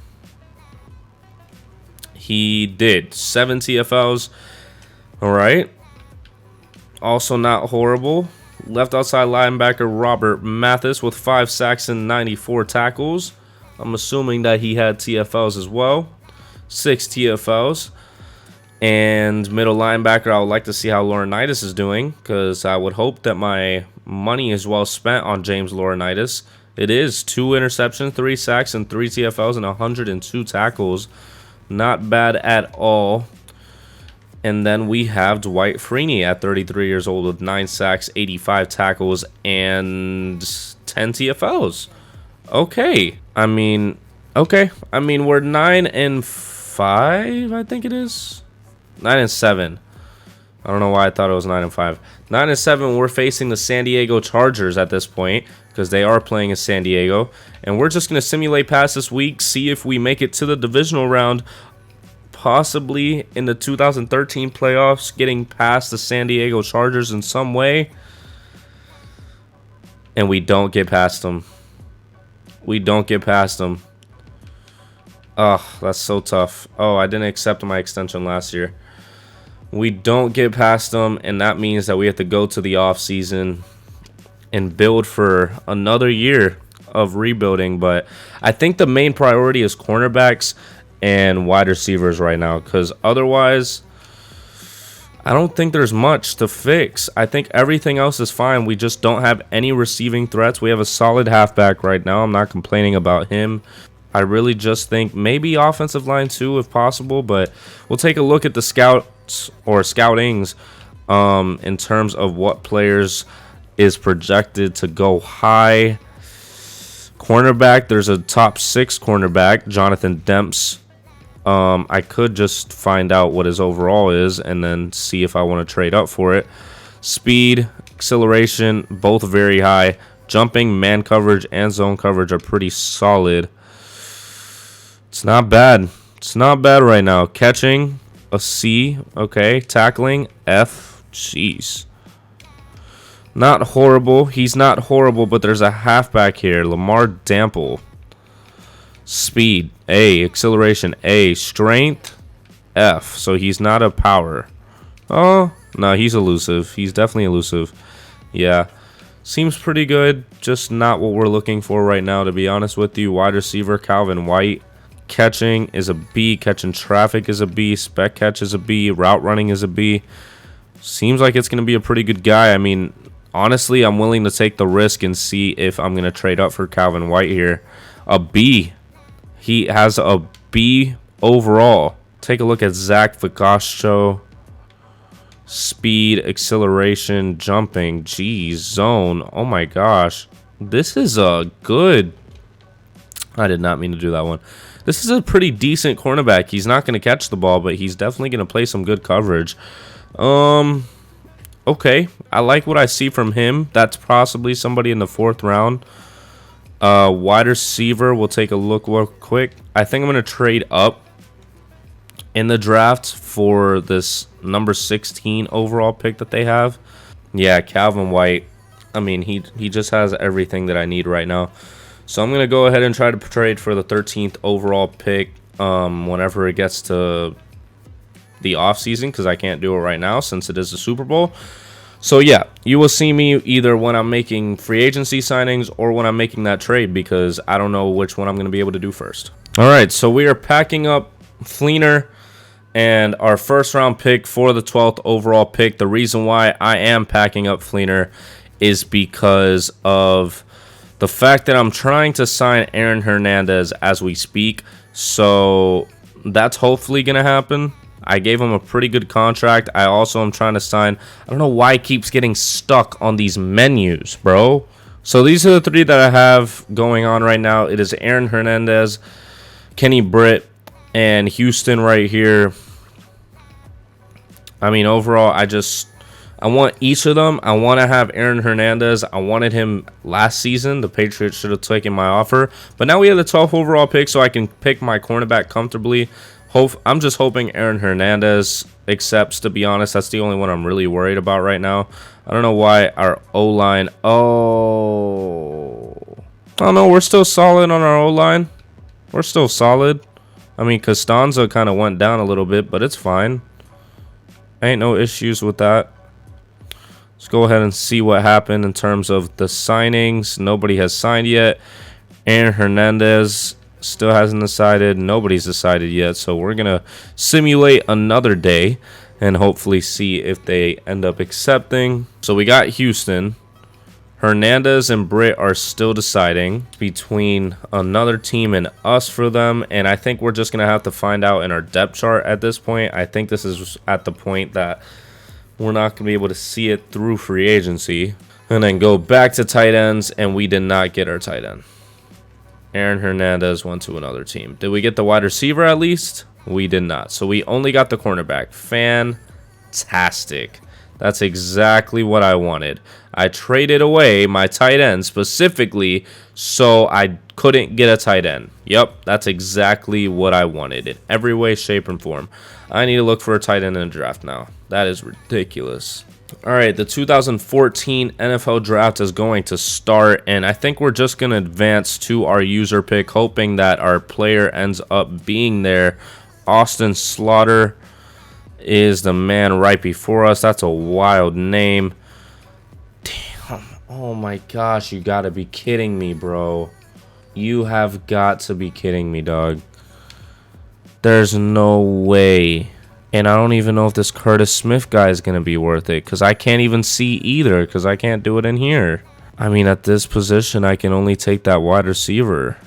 He did. 7 TFLs. All right. Also not horrible. Left outside linebacker Robert Mathis with 5 sacks and 94 tackles. I'm assuming that he had TFLs as well. 6 TFLs. And middle linebacker, I would like to see how Laurinaitis is doing, because I would hope that my money is well spent on James Laurinaitis. It is 2 interceptions, 3 sacks, and 3 TFLs, and 102 tackles. Not bad at all. And then we have Dwight Freeney at 33 years old with 9 sacks, 85 tackles, and 10 TFLs. Okay. I mean, we're 9-5, I think it is. 9-7. I don't know why I thought it was 9-5. 9-7. We're facing the San Diego Chargers at this point, because they are playing in San Diego, and we're just going to simulate past this week, see if we make it to the divisional round, possibly in the 2013 playoffs, getting past the San Diego Chargers in some way, and we don't get past them. We don't get past them. Ugh, that's so tough. Oh, I didn't accept my extension last year. We don't get past them, and that means that we have to go to the off season and build for another year of rebuilding. But I think the main priority is cornerbacks and wide receivers right now, because otherwise I don't think there's much to fix. I think everything else is fine. We just don't have any receiving threats. We have a solid halfback right now. I'm not complaining about him. I really just think maybe offensive line too, if possible. But we'll take a look at the scouts or scoutings in terms of what players is projected to go high. Cornerback, there's a top 6 cornerback, Jonathan Demps. I could just find out what his overall is and then see if I want to trade up for it. Speed, acceleration, both very high. Jumping, man coverage, and zone coverage are pretty solid. It's not bad. It's not bad right now. Catching, a C. Okay. Tackling, F. Jeez. Not horrible. He's not horrible, but there's a halfback here. Lamar Dample. Speed, A. Acceleration, A. Strength, F. So he's not a power. Oh, no, he's elusive. He's definitely elusive. Yeah. Seems pretty good. Just not what we're looking for right now, to be honest with you. Wide receiver, Calvin White. Catching is a B. Catching traffic is a B. Spec catch is a B. Route running is a B. Seems like it's going to be a pretty good guy. I mean, honestly, I'm willing to take the risk and see if I'm going to trade up for Calvin White here. A B. He has a B overall. Take a look at Zach Vicascio. Speed, acceleration, jumping. Geez, zone. Oh my gosh. This is a good... I did not mean to do that one. This is a pretty decent cornerback. He's not going to catch the ball, but he's definitely going to play some good coverage. Okay. I like what I see from him. That's possibly somebody in the 4th round. Wide receiver, we'll take a look real quick. I think I'm going to trade up in the draft for this number 16 overall pick that they have. Yeah, Calvin White. I mean, he just has everything that I need right now. So I'm going to go ahead and try to trade for the 13th overall pick whenever it gets to the offseason, because I can't do it right now since it is the Super Bowl. So yeah, you will see me either when I'm making free agency signings or when I'm making that trade, because I don't know which one I'm going to be able to do first. All right, so we are packing up Fleener and our 1st round pick for the 12th overall pick. The reason why I am packing up Fleener is because of the fact that I'm trying to sign Aaron Hernandez as we speak. So that's hopefully going to happen. I gave him a pretty good contract. I also am trying to sign... I don't know why it keeps getting stuck on these menus, bro. So these are the 3 that I have going on right now. It is Aaron Hernandez, Kenny Britt, and Houston right here. I mean, overall, I want each of them. I want to have Aaron Hernandez. I wanted him last season. The Patriots should have taken my offer. But now we have the 12th overall pick, so I can pick my cornerback comfortably. I'm just hoping Aaron Hernandez accepts, to be honest. That's the only one I'm really worried about right now. I don't know why our O-line... Oh, no, we're still solid on our O-line. We're still solid. I mean, Costanza kind of went down a little bit, but it's fine. Ain't no issues with that. Let's go ahead and see what happened in terms of the signings. Nobody has signed yet. Aaron Hernandez still hasn't decided. Nobody's decided yet. So we're going to simulate another day and hopefully see if they end up accepting. So we got Houston. Hernandez and Britt are still deciding between another team and us for them. And I think we're just going to have to find out in our depth chart at this point. I think this is at the point that we're not going to be able to see it through free agency. And then go back to tight ends, and we did not get our tight end. Aaron Hernandez went to another team. Did we get the wide receiver at least? We did not. So we only got the cornerback. Fantastic. That's exactly what I wanted. I traded away my tight end specifically so I couldn't get a tight end. Yep, that's exactly what I wanted in every way, shape, and form. I need to look for a tight end in the draft now. That is ridiculous. All right, the 2014 NFL draft is going to start, and I think we're just going to advance to our user pick, hoping that our player ends up being there. Austin Slaughter is the man right before us. That's a wild name. Damn. Oh my gosh, you got to be kidding me, bro. You have got to be kidding me, dog. There's no way. And I don't even know if this Curtis Smith guy is going to be worth it, because I can't even see either, because I can't do it in here. I mean, at this position, I can only take that wide receiver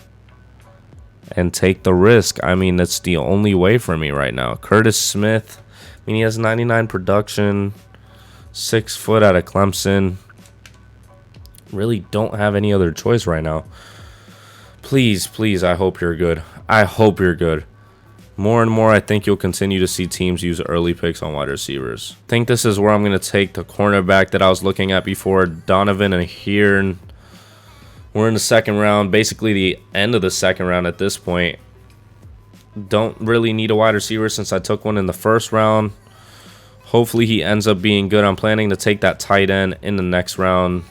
and take the risk. I mean, that's the only way for me right now. Curtis Smith, I mean, he has 99 production, 6 foot out of Clemson. Really don't have any other choice right now. Please, please, I hope you're good. I hope you're good. More and more, I think you'll continue to see teams use early picks on wide receivers. I think this is where I'm going to take the cornerback that I was looking at before, Donovan and here. We're in the second round, basically the end of the second round at this point. Don't really need a wide receiver since I took one in the first round. Hopefully he ends up being good. I'm planning to take that tight end in the next round.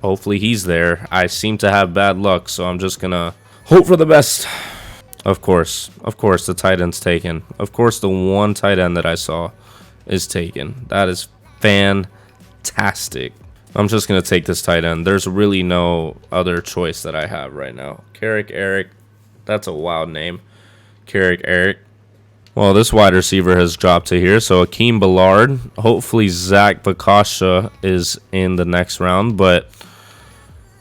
Hopefully he's there. I seem to have bad luck, so I'm just going to hope for the best. Of course, the tight end's taken. Of course, the one tight end that I saw is taken. That is fantastic. I'm just going to take this tight end. There's really no other choice that I have right now. Carrick Eric. That's a wild name. Carrick Eric. Well, this wide receiver has dropped to here. So, Akeem Ballard. Hopefully, Zach Vakasha is in the next round. But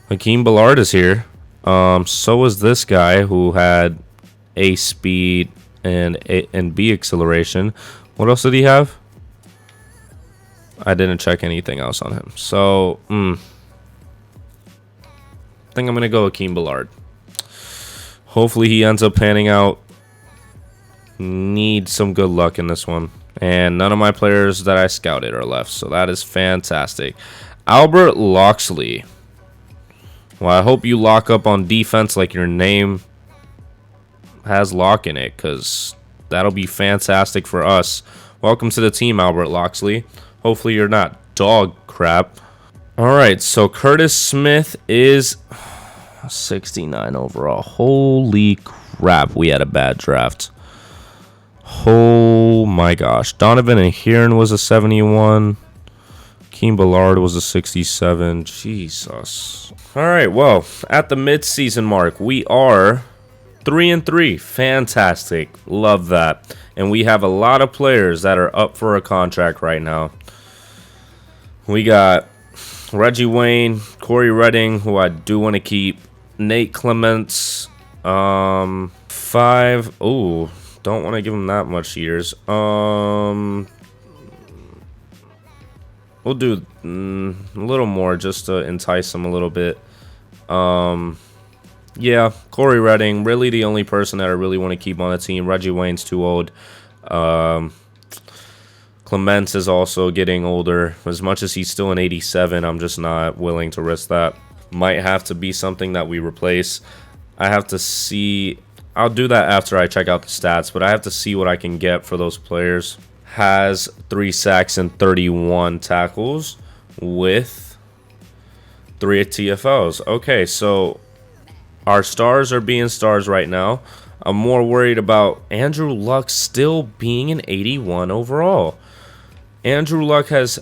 Akeem Ballard is here. So is this guy who had A speed and B acceleration. What else did he have? I didn't check anything else on him. So, I think I'm going to go Akeem Ballard. Hopefully he ends up panning out. Need some good luck in this one. And none of my players that I scouted are left. So that is fantastic. Albert Loxley. Well, I hope you lock up on defense like your name has lock in it, because that'll be fantastic for us. Welcome to the team, Albert Loxley. Hopefully you're not dog crap. All right, so Curtis Smith is 69 overall. Holy crap, we had a bad draft. Oh my gosh. Donovan and Heron was a 71. Keem Ballard was a 67. Jesus. All right, well, at the mid-season mark, we are 3-3. Fantastic. Love that. And we have a lot of players that are up for a contract right now. We got Reggie Wayne, Corey Redding, who I do want to keep, Nate Clements, 5. Oh, don't want to give him that much years. We'll do a little more just to entice him a little bit. Yeah, Corey Redding, really the only person that I really want to keep on the team. Reggie Wayne's too old. Clements is also getting older. As much as he's still an 87, I'm just not willing to risk that. Might have to be something that we replace. I have to see. I'll do that after I check out the stats, but I have to see what I can get for those players. Has 3 sacks and 31 tackles with 3 TFLs. Okay, so our stars are being stars right now. I'm more worried about Andrew Luck still being an 81 overall. Andrew Luck has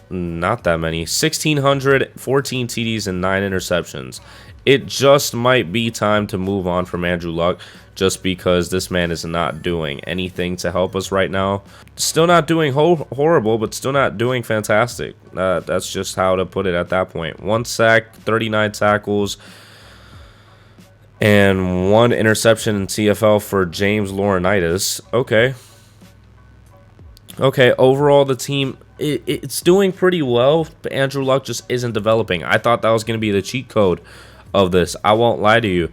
not that many. 1,600, 14 TDs, and 9 interceptions. It just might be time to move on from Andrew Luck, just because this man is not doing anything to help us right now. Still not doing horrible, but still not doing fantastic. That's just how to put it at that point. 1 sack, 39 tackles, and 1 interception in TFL for James Laurinaitis. Okay, overall the team, it's doing pretty well, but Andrew Luck just isn't developing. I thought that was going to be the cheat code of this. I won't lie to you.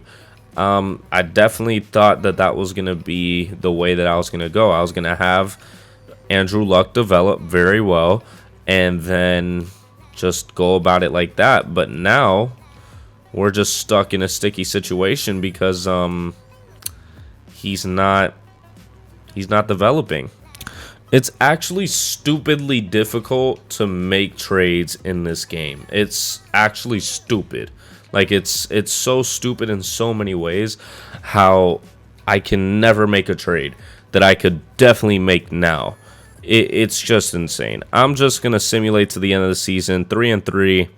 I definitely thought that was going to be the way that I was going to go. I was going to have Andrew Luck develop very well and then just go about it like that. But now we're just stuck in a sticky situation because he's not developing. It's actually stupidly difficult to make trades in this game. It's actually stupid. Like it's so stupid in so many ways how I can never make a trade that I could definitely make now. It's just insane. I'm just going to simulate to the end of the season, 3-3.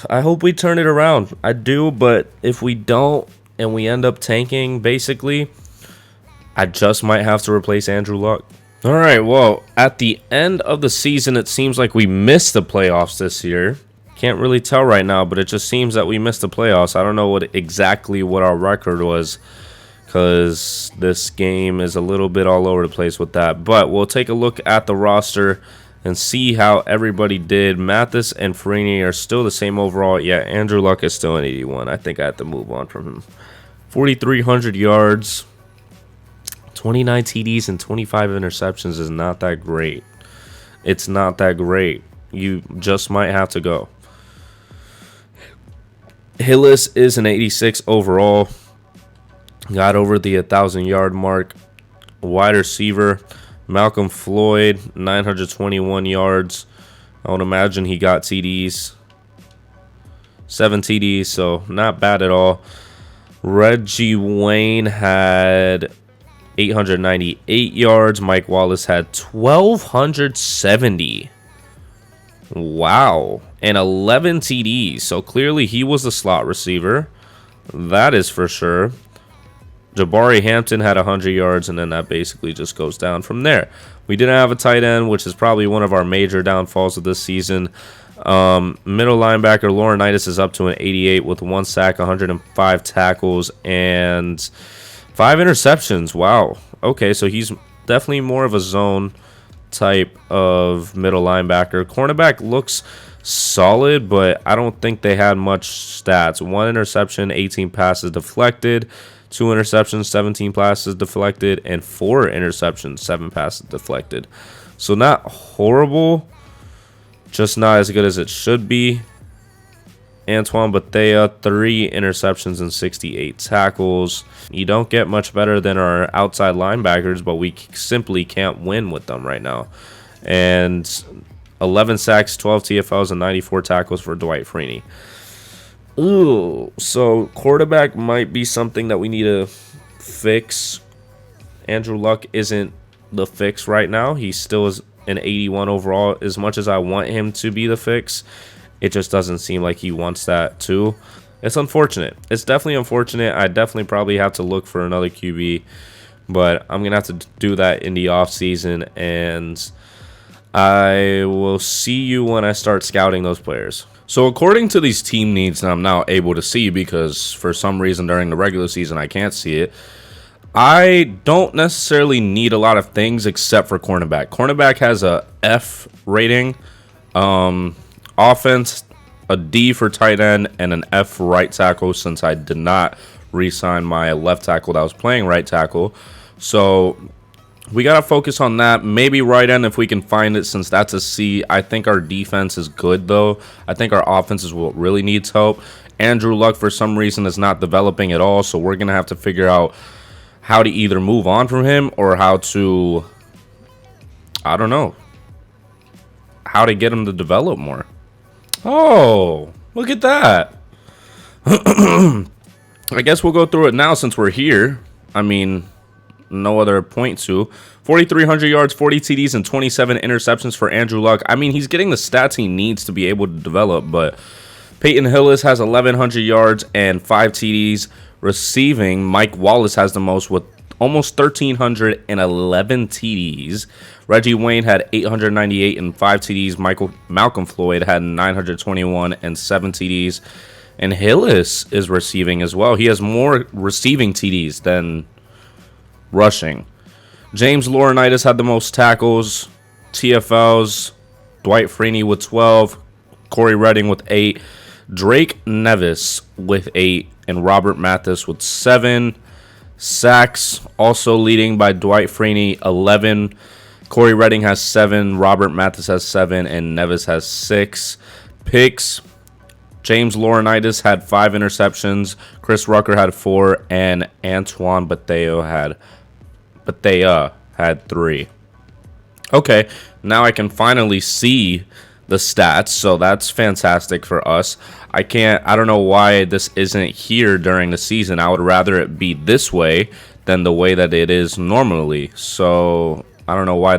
I hope we turn it around. I do, but if we don't and we end up tanking basically, I just might have to replace Andrew Luck. All right, well, at the end of the season, it seems like we missed the playoffs this year. Can't really tell right now, but it just seems that we missed the playoffs. I don't know exactly what our record was because this game is a little bit all over the place with that. But we'll take a look at the roster and see how everybody did. Mathis and Freeney are still the same overall. Yeah, Andrew Luck is still an 81. I think I have to move on from him. 4,300 yards. 29 TDs and 25 interceptions is not that great. It's not that great. You just might have to go. Hillis is an 86 overall. Got over the 1,000-yard mark. Wide receiver, Malcolm Floyd, 921 yards. I would imagine he got TDs. 7 TDs, so not bad at all. Reggie Wayne had 898 yards. Mike Wallace had 1,270. Wow. And 11 TDs. So clearly he was the slot receiver. That is for sure. Jabari Hampton had 100 yards, and then that basically just goes down from there. We didn't have a tight end, which is probably one of our major downfalls of this season. Middle linebacker Laurinaitis is up to an 88 with 1 sack, 105 tackles, and 5 interceptions. Wow. Okay, so he's definitely more of a zone type of middle linebacker. Cornerback looks solid, but I don't think they had much stats. 1 interception, 18 passes deflected. 2 interceptions, 17 passes deflected, and 4 interceptions, 7 passes deflected. So not horrible, just not as good as it should be. Antoine Bethea, 3 interceptions and 68 tackles. You don't get much better than our outside linebackers, but we simply can't win with them right now. And 11 sacks, 12 TFLs, and 94 tackles for Dwight Freeney. Ooh, so quarterback might be something that we need to fix. Andrew Luck isn't the fix right now. He still is an 81 overall. As much as I want him to be the fix, it just doesn't seem like he wants that too. It's unfortunate. It's definitely unfortunate. I definitely probably have to look for another QB, but I'm going to have to do that in the off season, and I will see you when I start scouting those players. So according to these team needs that I'm now able to see, because for some reason during the regular season I can't see it, I don't necessarily need a lot of things except for cornerback. Cornerback has a F rating. Offense, a D for tight end, and an F for right tackle, since I did not re-sign my left tackle that was playing right tackle. So we got to focus on that. Maybe right end if we can find it, since that's a C. I think our defense is good, though. I think our offense is what really needs help. Andrew Luck, for some reason, is not developing at all, so we're going to have to figure out how to either move on from him or how to, I don't know, how to get him to develop more. Oh, look at that. I guess we'll go through it now since we're here. I mean, no other point to. 4,300 yards, 40 TDs, and 27 interceptions for Andrew Luck. I mean, he's getting the stats he needs to be able to develop, but Peyton Hillis has 1,100 yards and 5 TDs. Receiving, Mike Wallace has the most with almost 1,311 TDs. Reggie Wayne had 898 and 5 TDs. Malcolm Floyd had 921 and 7 TDs. And Hillis is receiving as well. He has more receiving TDs than rushing. James Laurinaitis had the most tackles, TFLs. Dwight Freeney with 12. Corey Redding with 8. Drake Nevis with 8. And Robert Mathis with 7. Sacks, also leading by Dwight Freeney, 11. Corey Redding has 7. Robert Mathis has 7. And Nevis has 6. Picks, James Laurinaitis had 5 interceptions. Chris Rucker had 4. And Antoine Bethea had 3. Okay, now I can finally see the stats, so that's fantastic for us. I don't know why this isn't here during the season. I would rather it be this way than the way that it is normally. So I don't know why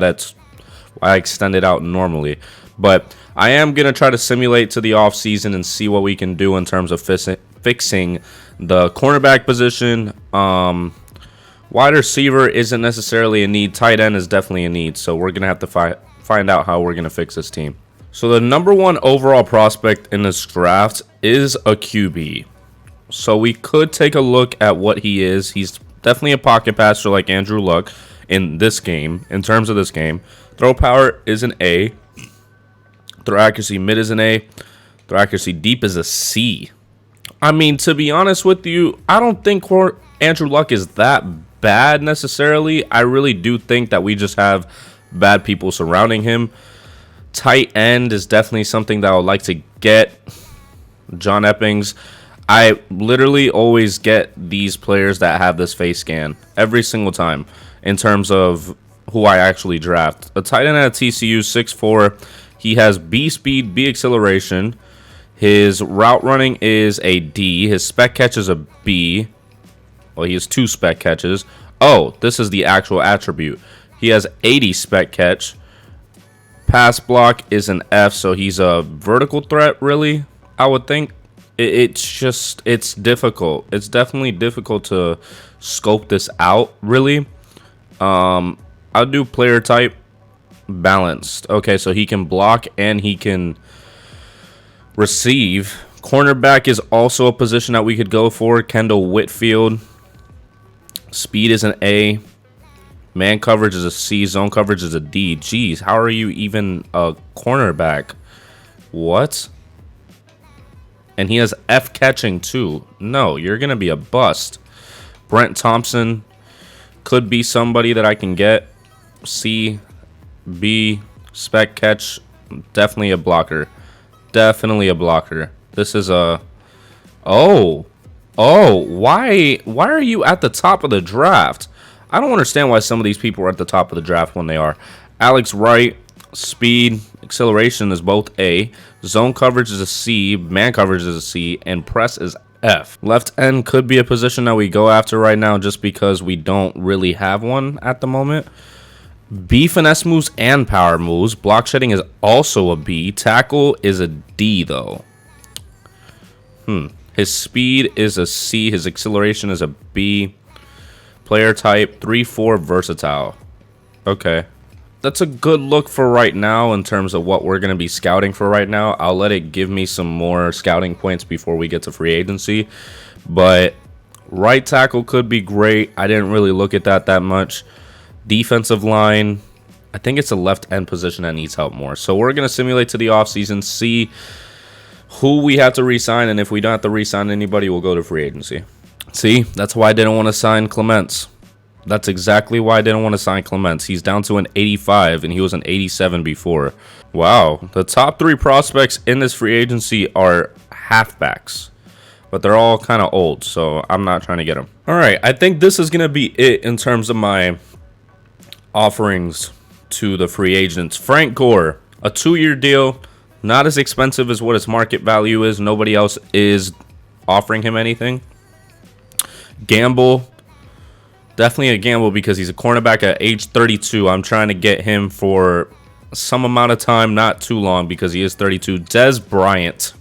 I extend it out normally. But I am going to try to simulate to the off season and see what we can do in terms of fixing the cornerback position. Wide receiver isn't necessarily a need. Tight end is definitely a need. So we're going to have to find out how we're going to fix this team. So the number 1 overall prospect in this draft is a QB. So we could take a look at what he is. He's definitely a pocket passer like Andrew Luck in this game. In terms of this game, throw power is an A. Throw accuracy mid is an A. Throw accuracy deep is a C. I mean, to be honest with you, I don't think Andrew Luck is that bad necessarily. I really do think that we just have bad people surrounding him. Tight end is definitely something that I would like to get. John Eppings. I literally always get these players that have this face scan every single time in terms of who I actually draft. A tight end at TCU, 6'4". He has B speed, B acceleration. His route running is a D. His spec catch is a B. Well, he has 2 spec catches. Oh, this is the actual attribute. He has 80 spec catch. Pass block is an F, so he's a vertical threat, really, I would think. It's difficult. It's definitely difficult to scope this out, really. I'll do player type balanced. Okay, so he can block and he can receive. Cornerback is also a position that we could go for. Kendall Whitfield. Speed is an A. Man coverage is a C. Zone coverage is a D. Jeez, how are you even a cornerback? What? And he has F catching too. No, you're going to be a bust. Brent Thompson could be somebody that I can get. C, B, spec catch. Definitely a blocker. Definitely a blocker. This is a... Oh, why are you at the top of the draft? I don't understand why some of these people are at the top of the draft when they are. Alex Wright, speed, acceleration is both A. Zone coverage is a C. Man coverage is a C. And press is F. Left end could be a position that we go after right now just because we don't really have one at the moment. B finesse moves and power moves. Block shedding is also a B. Tackle is a D though. His speed is a C. His acceleration is a B. Player type 3-4 versatile. Okay. That's a good look for right now in terms of what we're going to be scouting for right now. I'll let it give me some more scouting points before we get to free agency. But right tackle could be great. I didn't really look at that much. Defensive line, I think it's a left end position that needs help more. So we're going to simulate to the offseason, see who we have to re-sign, and if we don't have to re-sign anybody, we'll go to free agency. See, that's why I didn't want to sign Clements. That's exactly why I didn't want to sign Clements. He's down to an 85, and he was an 87 before. Wow, the top 3 prospects in this free agency are halfbacks, but they're all kind of old, so I'm not trying to get them. All right, I think this is going to be it in terms of my offerings to the free agents. Frank Gore, a 2-year deal, not as expensive as what his market value is. Nobody else is offering him anything. Gamble, definitely a gamble because he's a cornerback at age 32. I'm trying to get him for some amount of time, not too long because he is 32. Des Bryant,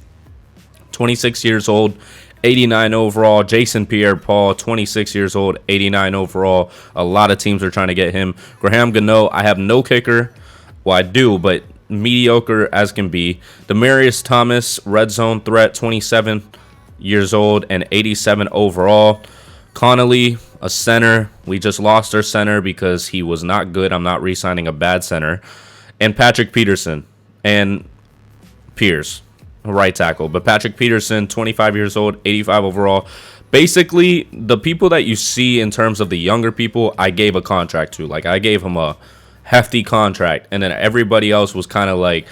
26 years old, 89 overall. Jason Pierre-Paul, 26 years old, 89 overall. A lot of teams are trying to get him. Graham Gano, I have no kicker. Well, I do, but mediocre as can be. Demaryius Thomas, red zone threat, 27 years old and 87 overall. Connolly, a center. We just lost our center because he was not good. I'm not re-signing a bad center. And Patrick Peterson and Pierce, right tackle. But Patrick Peterson, 25 years old, 85 overall. Basically, the people that you see in terms of the younger people, I gave a contract to. Like, I gave him a hefty contract. And then everybody else was kind of like,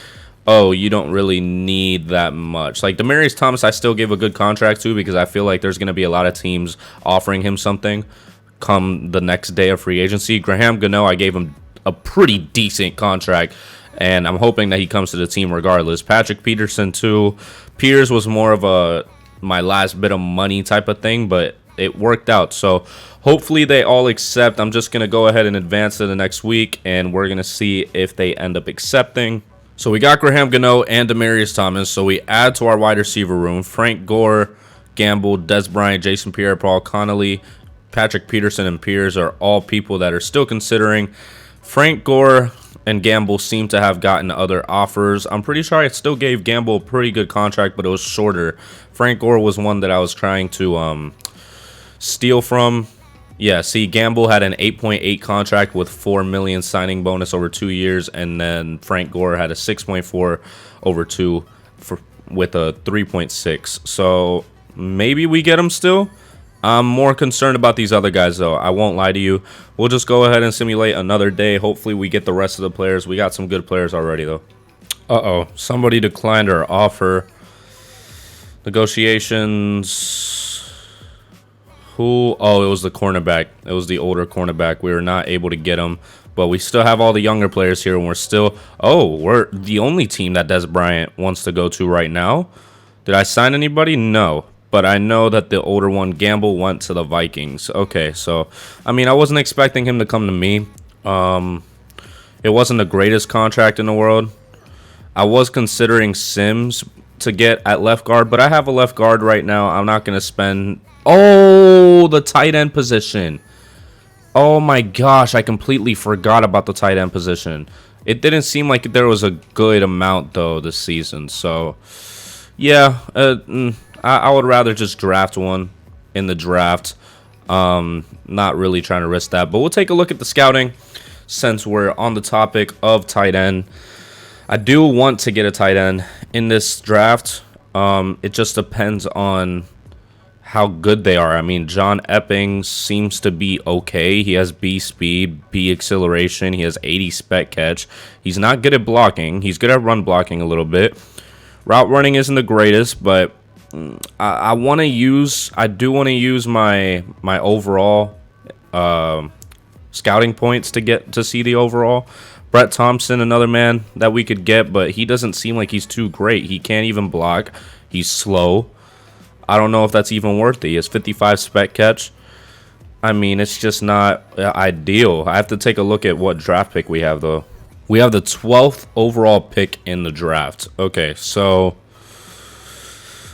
oh, you don't really need that much. Like Demaryius Thomas, I still give a good contract to because I feel like there's going to be a lot of teams offering him something. come the next day of free agency. Graham Gano, I gave him a pretty decent contract, and I'm hoping that he comes to the team regardless. Patrick Peterson too. Pierce was more of a my last bit of money type of thing, but it worked out. So hopefully they all accept. I'm just going to go ahead and advance to the next week, and we're going to see if they end up accepting. So we got Graham Gano and Demaryius Thomas. So we add to our wide receiver room Frank Gore, Gamble, Des Bryant, Jason Pierre-Paul, Connolly, Patrick Peterson, and Pierce are all people that are still considering. Frank Gore and Gamble seem to have gotten other offers. I'm pretty sure I still gave Gamble a pretty good contract, but it was shorter. Frank Gore was one that I was trying to steal from. Yeah, see, Gamble had an 8.8 contract with $4 million signing bonus over 2 years, and then Frank Gore had a 6.4 over 2 with a 3.6. So maybe we get him still. I'm more concerned about these other guys, though. I won't lie to you. We'll just go ahead and simulate another day. Hopefully we get the rest of the players. We got some good players already, though. Uh-oh. Somebody declined our offer. Negotiations. Who? Oh, it was the cornerback. It was the older cornerback. We were not able to get him. But we still have all the younger players here, and we're still... Oh, we're the only team that Des Bryant wants to go to right now. Did I sign anybody? No. But I know that the older one, Gamble, went to the Vikings. Okay, so, I mean, I wasn't expecting him to come to me. It wasn't the greatest contract in the world. I was considering Sims to get at left guard, but I have a left guard right now. I'm not going to spend... Oh, the tight end position. Oh, my gosh, I completely forgot about the tight end position. It didn't seem like there was a good amount, though, this season. So, yeah, I would rather just draft one in the draft. Not really trying to risk that. But we'll take a look at the scouting since we're on the topic of tight end. I do want to get a tight end in this draft. It just depends on how good they are. I mean, John Epping seems to be okay. He has B speed, B acceleration. He has 80 spec catch. He's not good at blocking. He's good at run blocking a little bit. Route running isn't the greatest, but I want to use. I do want to use my overall scouting points to get to see the overall. Brett Thompson, another man that we could get, but he doesn't seem like he's too great. He can't even block. He's slow. I don't know if that's even worth it. He has 55 spec catch. I mean, it's just not ideal. I have to take a look at what draft pick we have, though. We have the 12th overall pick in the draft. Okay, so...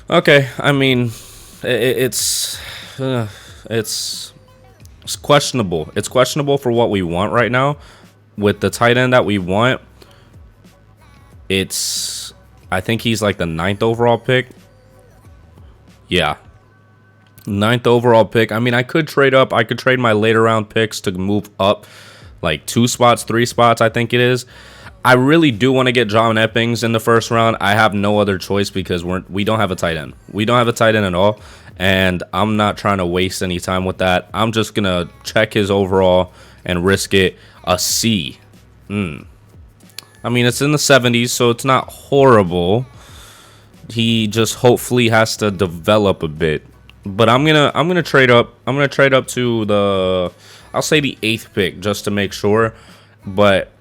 Okay, I mean, it's questionable. It's questionable for what we want right now. With the tight end that we want, I think he's like the 9th overall pick. Yeah. 9th overall pick. I mean, I could trade up. I could trade my later round picks to move up like 2 spots, 3 spots, I think it is. I really do want to get John Eppings in the first round. I have no other choice because we don't have a tight end. We don't have a tight end at all, and I'm not trying to waste any time with that. I'm just going to check his overall and risk it. A C. I mean, it's in the 70s, so it's not horrible. He just hopefully has to develop a bit. But I'm gonna trade up. I'm gonna trade up to I'll say the 8th pick just to make sure. But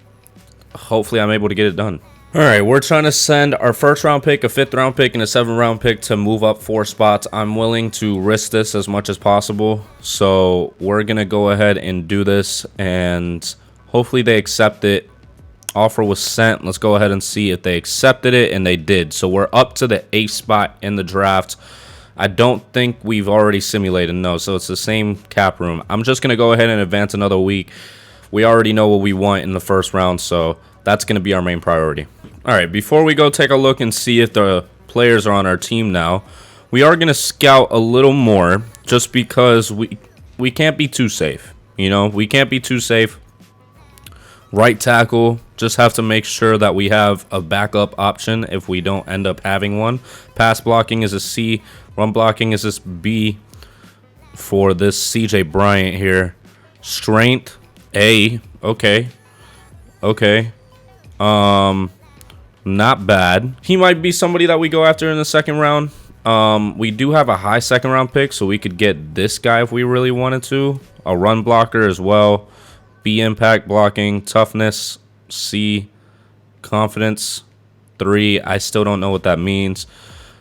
hopefully I'm able to get it done. All right, we're trying to send our 1st round pick, a 5th round pick, and a 7th round pick to move up 4 spots. I'm willing to risk this as much as possible. So we're gonna go ahead and do this, and hopefully they accept it. Offer was sent. Let's go ahead and see if they accepted it, and they did. So we're up to the 8th spot in the draft. I don't think we've already simulated, no, so it's the same cap room. I'm just going to go ahead and advance another week. We already know what we want in the 1st round, so that's going to be our main priority. All right, before we go take a look and see if the players are on our team now, we are going to scout a little more just because we can't be too safe. You know, we can't be too safe. Right tackle, just have to make sure that we have a backup option if we don't end up having one. Pass blocking is a C. Run blocking is this B for this CJ Bryant here. Strength, A. Okay. Okay. Not bad. He might be somebody that we go after in the 2nd round. We do have a high 2nd round pick, so we could get this guy if we really wanted to. a run blocker as well. B, impact blocking. Toughness, C. Confidence, 3. I still don't know what that means.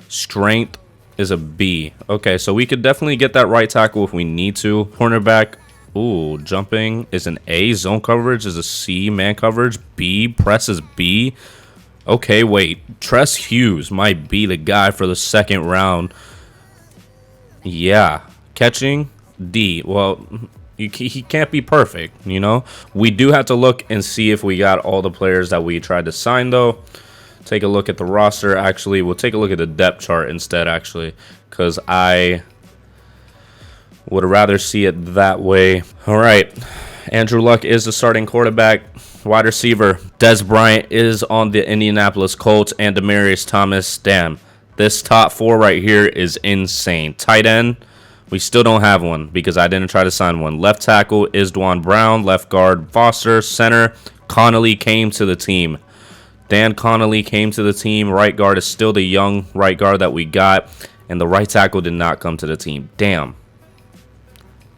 Strength is a B. Okay, so we could definitely get that right tackle if we need to. Cornerback, ooh, jumping is an A. Zone coverage is a C. Man coverage, B. Press is B. Okay, wait. Tress Hughes might be the guy for the second round. Yeah. Catching, D. Well, he can't be perfect, you know? We do have to look and see if we got all the players that we tried to sign, though. Take a look at the roster. Actually, we'll take a look at the depth chart instead, actually, because I would rather see it that way. All right. Andrew Luck is the starting quarterback. Wide receiver, Dez Bryant is on the Indianapolis Colts, and Demaryius Thomas. Damn, this top 4 right here is insane. Tight end, we still don't have one because I didn't try to sign one. Left tackle is Dwan Brown. Left guard, Foster. Center, Connolly came to the team. Dan Connolly came to the team. Right guard is still the young right guard that we got. And the right tackle did not come to the team. Damn.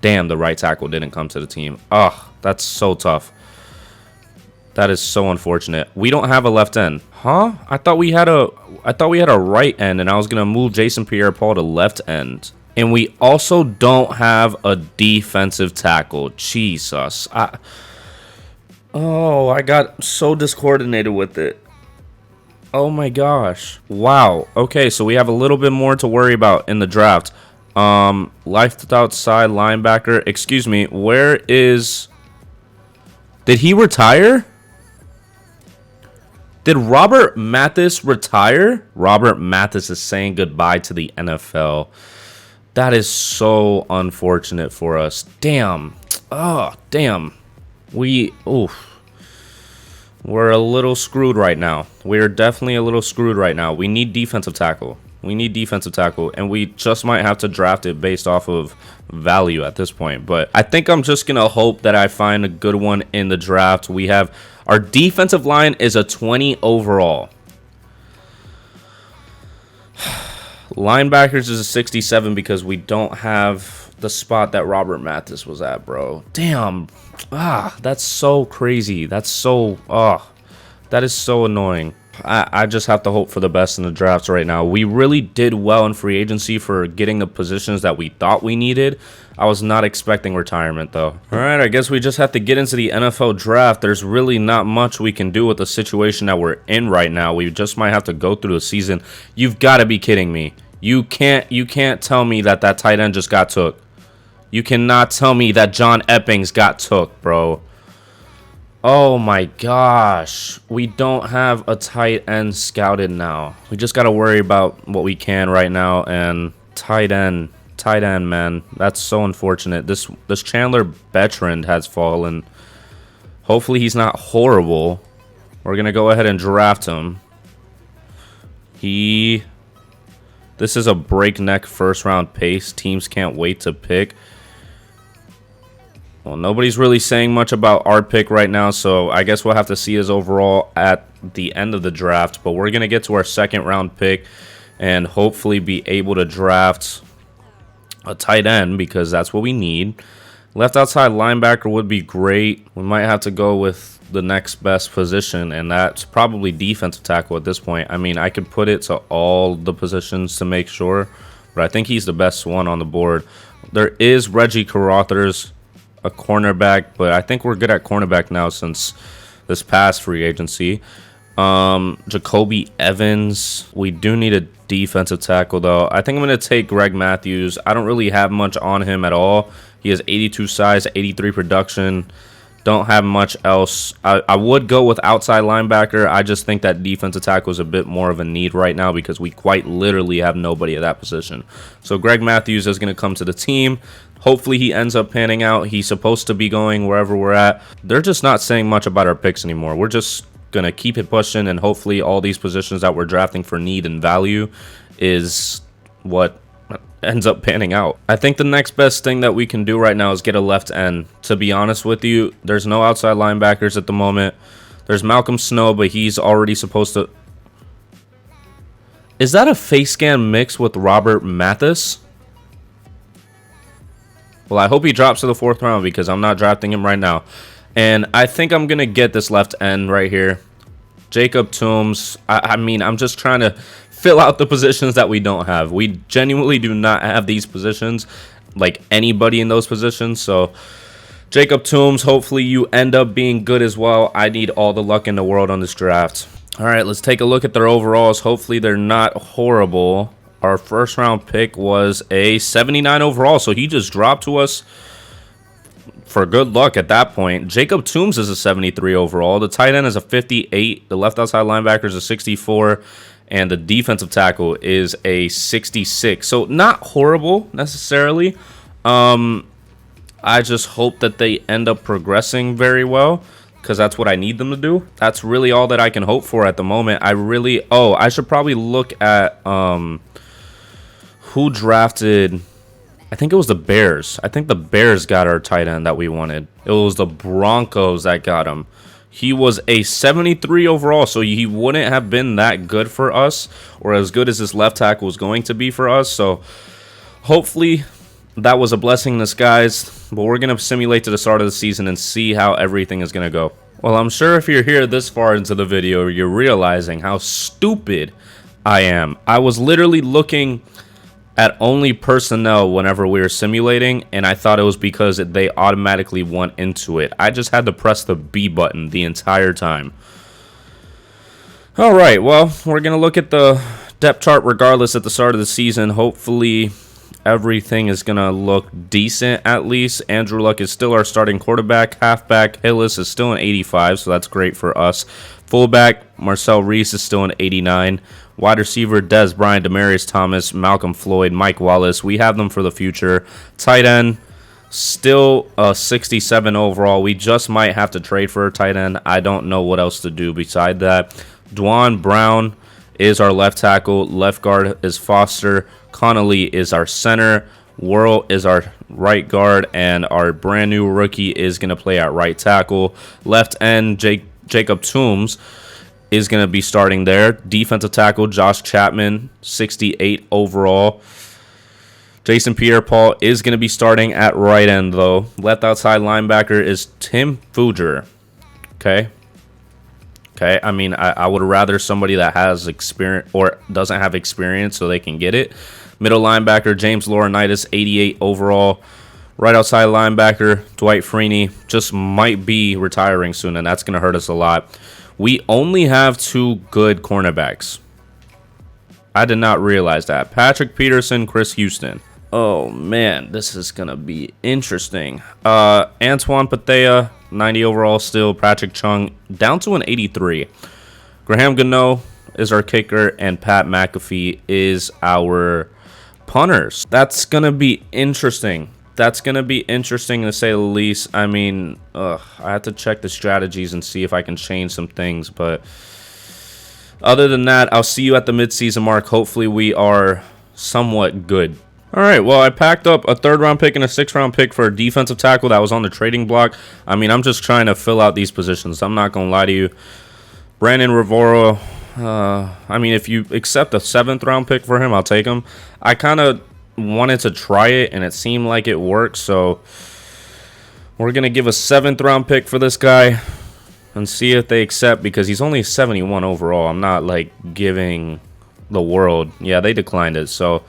Damn, the right tackle didn't come to the team. Ugh, that's so tough. That is so unfortunate. We don't have a left end. Huh? I thought we had a right end, and I was going to move Jason Pierre-Paul to left end. And we also don't have a defensive tackle. Jesus. I got so discoordinated with it. Oh my gosh. Wow. Okay, so we have a little bit more to worry about in the draft. Left outside linebacker. Excuse me. Where is... Did he retire? Did Robert Mathis retire? Robert Mathis is saying goodbye to the NFL. That is so unfortunate for us. Damn. Oh, damn. We're a little screwed right now. We're definitely a little screwed right now. We need defensive tackle. We need defensive tackle, and we just might have to draft it based off of value at this point. But I think I'm just going to hope that I find a good one in the draft. We have our defensive line is a 20 overall. Linebackers is a 67 because we don't have the spot that Robert Mathis was at, bro. Damn. That's so crazy. That is so annoying. I just have to hope for the best in the drafts right now. We really did well in free agency for getting the positions that we thought we needed. I was not expecting retirement, though. All right, I guess we just have to get into the NFL draft. There's really not much we can do with the situation that we're in right now. We just might have to go through the season. You've got to be kidding me. You can't tell me that tight end just got took. You cannot tell me that John Eppings got took, bro. Oh my gosh. We don't have a tight end scouted now. We just got to worry about what we can right now. And tight end, man. That's so unfortunate. This Chandler Bertrand has fallen. Hopefully he's not horrible. We're going to go ahead and draft him. This is a breakneck first round pace. Teams can't wait to pick. Well, nobody's really saying much about our pick right now, so I guess we'll have to see his overall at the end of the draft. But we're going to get to our second round pick and hopefully be able to draft a tight end because that's what we need. Left outside linebacker would be great. We might have to go with the next best position, and that's probably defensive tackle at this point. I mean, I could put it to all the positions to make sure, but I think he's the best one on the board. There is Reggie Carruthers, a cornerback, but I think we're good at cornerback now since this past free agency. Jacoby Evans. We do need a defensive tackle, though. I think I'm going to take Greg Matthews. I don't really have much on him at all. He has 82 size, 83 production. Don't have much else. I would go with outside linebacker. I just think that defensive tackle is a bit more of a need right now because we quite literally have nobody at that position. So Greg Matthews is going to come to the team. Hopefully he ends up panning out. He's supposed to be going wherever we're at. They're just not saying much about our picks anymore. We're just going to keep it pushing, and hopefully all these positions that we're drafting for need and value is what ends up panning out. I think the next best thing that we can do right now is get a left end. To be honest with you, there's no outside linebackers at the moment. There's Malcolm Snow, but he's already supposed to... Is that a face scan mix with Robert Mathis? Well, I hope he drops to the 4th round because I'm not drafting him right now. And I think I'm going to get this left end right here. Jacob Toombs. I mean, I'm just trying to fill out the positions that we don't have. We genuinely do not have these positions, like anybody in those positions. So Jacob Toombs, hopefully you end up being good as well. I need all the luck in the world on this draft. All right, let's take a look at their overalls. Hopefully they're not horrible. Our 1st round pick was a 79 overall, so he just dropped to us for good luck at that point. Jacob Toombs is a 73 overall. The tight end is a 58. The left outside linebacker is a 64. And the defensive tackle is a 66. So not horrible necessarily. I just hope that they end up progressing very well, because that's what I need them to do. That's really all that I can hope for at the moment. I should probably look at who drafted. I think it was the Bears. I think the Bears got our tight end that we wanted. It was the Broncos that got him. He was a 73 overall, so he wouldn't have been that good for us, or as good as this left tackle was going to be for us. So hopefully that was a blessing in disguise, but we're going to simulate to the start of the season and see how everything is going to go. Well, I'm sure if you're here this far into the video, you're realizing how stupid I am. I was literally looking at only personnel whenever we were simulating, and I thought it was because they automatically went into it. I just had to press the B button the entire time. All right, well, we're going to look at the depth chart regardless at the start of the season. Hopefully everything is going to look decent at least. Andrew Luck is still our starting quarterback. Halfback Hillis is still an 85, so that's great for us. Fullback Marcel Reese is still an 89. Wide receiver, Dez Bryant, Demaryius Thomas, Malcolm Floyd, Mike Wallace. We have them for the future. Tight end, still a 67 overall. We just might have to trade for a tight end. I don't know what else to do beside that. Dwan Brown is our left tackle. Left guard is Foster. Connolly is our center. Worrell is our right guard. And our brand new rookie is going to play at right tackle. Left end, Jacob Toombs is going to be starting there. Defensive tackle, Josh Chapman, 68 overall. Jason Pierre-Paul is going to be starting at right end, though. Left outside linebacker is Tim Fuger. Okay. I mean, I would rather somebody that has experience or doesn't have experience so they can get it. Middle linebacker, James Laurinaitis, 88 overall. Right outside linebacker, Dwight Freeney, just might be retiring soon, and that's going to hurt us a lot. We only have 2 good cornerbacks. I did not realize that. Patrick Peterson, Chris Houston. Oh, man, this is going to be interesting. Antoine Pathea, 90 overall still. Patrick Chung, down to an 83. Graham Gano is our kicker, and Pat McAfee is our punters. That's going to be interesting. That's going to be interesting to say the least. I mean, I have to check the strategies and see if I can change some things. But other than that, I'll see you at the midseason mark. Hopefully we are somewhat good. All right, well, I packed up a 3rd round pick and a 6th round pick for a defensive tackle that was on the trading block. I mean, I'm just trying to fill out these positions. I'm not going to lie to you. Brandon Rivera, I mean, if you accept a 7th round pick for him, I'll take him. I kind of wanted to try it and it seemed like it worked, so we're gonna give a 7th round pick for this guy and see if they accept, because he's only 71 overall. I'm not like giving the world. Yeah, they declined it, so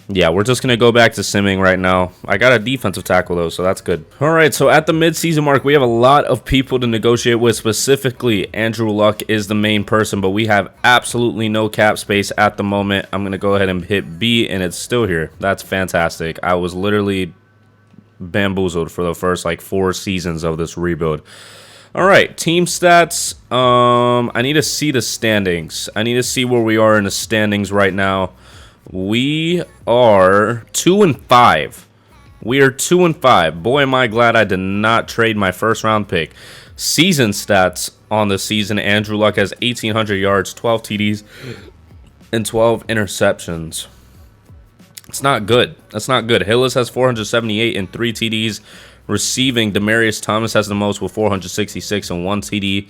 yeah, we're just gonna go back to simming right now. I got a defensive tackle though, so that's good. All right, so at the mid-season mark, we have a lot of people to negotiate with. Specifically, Andrew Luck is the main person, but we have absolutely no cap space at the moment. I'm gonna go ahead and hit B, and it's still here. That's fantastic. I was literally bamboozled for the first like 4 seasons of this rebuild. All right, team stats. I need to see the standings. I need to see where we are in the standings right now. We are 2-5. We are 2-5. Boy, am I glad I did not trade my 1st round pick. Season stats on the season: Andrew Luck has 1,800 yards, 12 TDs, and 12 interceptions. It's not good. That's not good. Hillis has 478 and 3 TDs. Receiving, Demaryius Thomas has the most with 466 and 1 TD.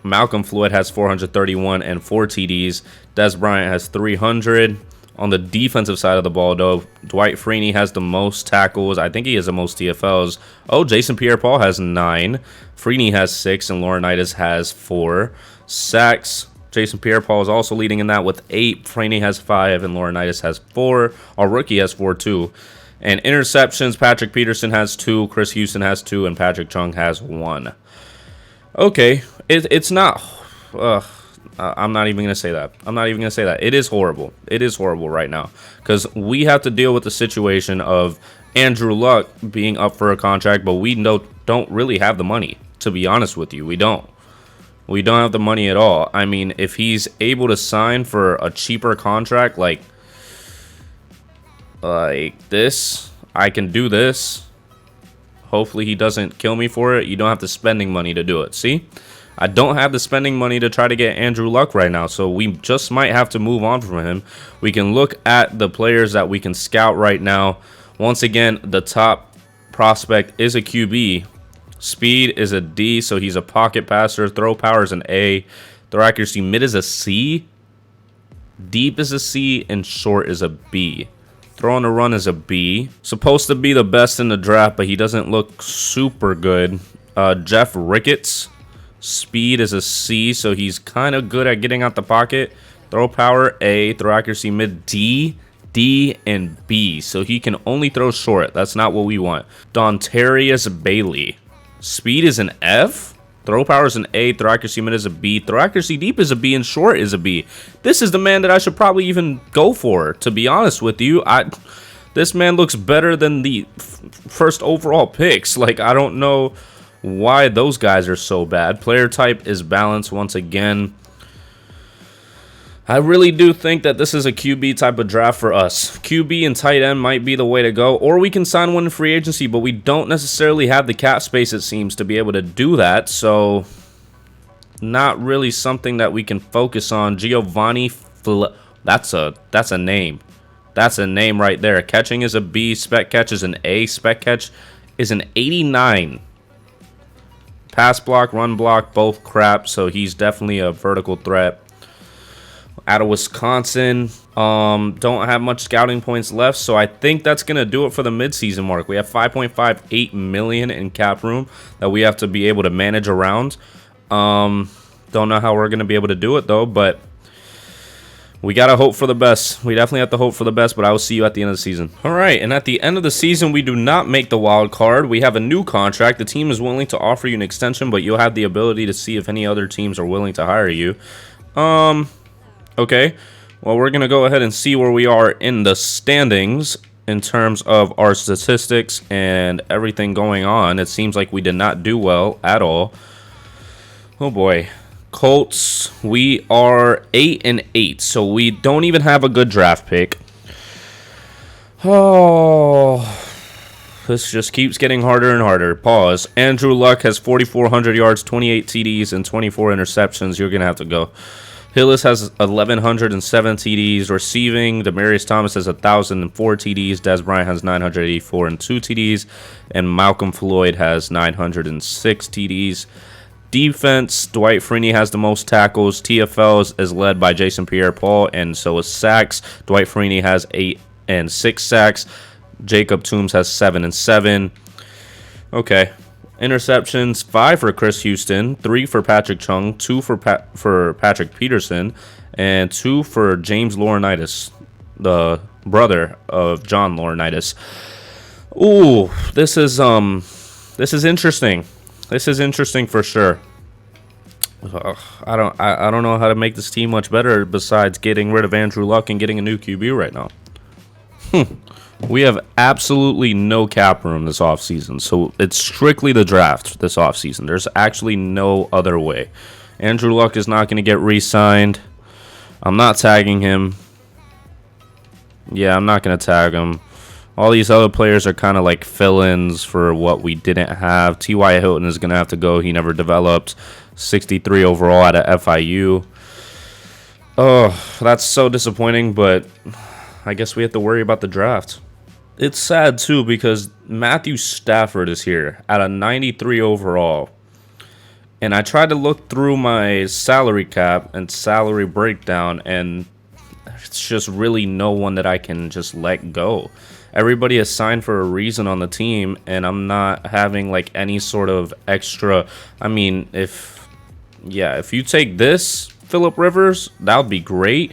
Malcolm Floyd has 431 and 4 TDs. Dez Bryant has 300. On the defensive side of the ball, though, Dwight Freeney has the most tackles. I think he has the most TFLs. Oh, Jason Pierre-Paul has 9. Freeney has 6, and Laurinaitis has 4. Sacks, Jason Pierre-Paul is also leading in that with 8. Freeney has 5, and Laurinaitis has 4. Our rookie has 4, too. And interceptions, Patrick Peterson has 2, Chris Houston has 2, and Patrick Chung has 1. Okay, it's not... I'm not even going to say that. I'm not even going to say that. It is horrible. It is horrible right now. Because we have to deal with the situation of Andrew Luck being up for a contract, but we don't really have the money, to be honest with you. We don't. We don't have the money at all. I mean, if he's able to sign for a cheaper contract like this, I can do this. Hopefully he doesn't kill me for it. You don't have the spending money to do it. See? I don't have the spending money to try to get Andrew Luck right now, so we just might have to move on from him. We can look at the players that we can scout right now. Once again, the top prospect is a QB. Speed is a D, so he's a pocket passer. Throw power is an A. Throw accuracy mid is a C. Deep is a C, and short is a B. Throw on a run is a B. Supposed to be the best in the draft, but he doesn't look super good. Jeff Ricketts. Speed is a C, so he's kind of good at getting out the pocket. Throw power, A. Throw accuracy, mid, D, D, and B. So he can only throw short. That's not what we want. Dontarius Bailey. Speed is an F. Throw power is an A. Throw accuracy, mid is a B. Throw accuracy, deep is a B, and short is a B. This is the man that I should probably even go for, to be honest with you. This man looks better than the first overall picks. Like, I don't know why those guys are so bad. Player type is balanced once again. I really do think that this is a QB type of draft for us. QB and tight end might be the way to go, or we can sign one in free agency, but we don't necessarily have the cap space, it seems, to be able to do that. So not really something that we can focus on. Giovanni that's a name. That's a name right there. Catching is a B, spec catch is an A, spec catch is an 89. Pass block, run block, both crap, so he's definitely a vertical threat. Out of Wisconsin, don't have much scouting points left, so I think that's going to do it for the midseason mark. We have $5.58 million in cap room that we have to be able to manage around. Don't know how we're going to be able to do it, though, but we got to hope for the best. We definitely have to hope for the best, but I will see you at the end of the season. All right, and at the end of the season, we do not make the wild card. We have a new contract. The team is willing to offer you an extension, but you'll have the ability to see if any other teams are willing to hire you. Okay. Well, we're going to go ahead and see where we are in the standings in terms of our statistics and everything going on. It seems like we did not do well at all. Oh, boy. Colts, we are 8-8, so we don't even have a good draft pick. Oh, this just keeps getting harder and harder. Pause. Andrew Luck has 4,400 yards, 28 TDs, and 24 interceptions. You're going to have to go. Hillis has 1,107 TDs receiving. Demaryius Thomas has 1,004 TDs. Des Bryant has 984 and 2 TDs. And Malcolm Floyd has 906 TDs. Defense, Dwight Freeney has the most tackles. TFLs is led by Jason Pierre-Paul, and so is sacks. Dwight Freeney has 8 and 6 sacks. Jacob Toombs has 7 and 7. Okay. Interceptions, 5 for Chris Houston, 3 for Patrick Chung, 2 for Patrick Peterson, and 2 for James Laurinaitis, the brother of John Laurinaitis. Ooh, this is interesting. This is interesting for sure. I don't know how to make this team much better besides getting rid of Andrew Luck and getting a new QB right now. We have absolutely no cap room this offseason, so it's strictly the draft this offseason. There's actually no other way. Andrew Luck is not going to get re-signed. I'm not tagging him. Yeah, I'm not going to tag him. All these other players are kind of like fill-ins for what we didn't have. T.Y. Hilton is going to have to go. He never developed. 63 overall out of FIU. Oh, that's so disappointing, but I guess we have to worry about the draft. It's sad, too, because Matthew Stafford is here at a 93 overall. And I tried to look through my salary cap and salary breakdown, and it's just really no one that I can just let go. Everybody is signed for a reason on the team, and I'm not having like any sort of extra. I mean, if you take this Phillip Rivers, that would be great.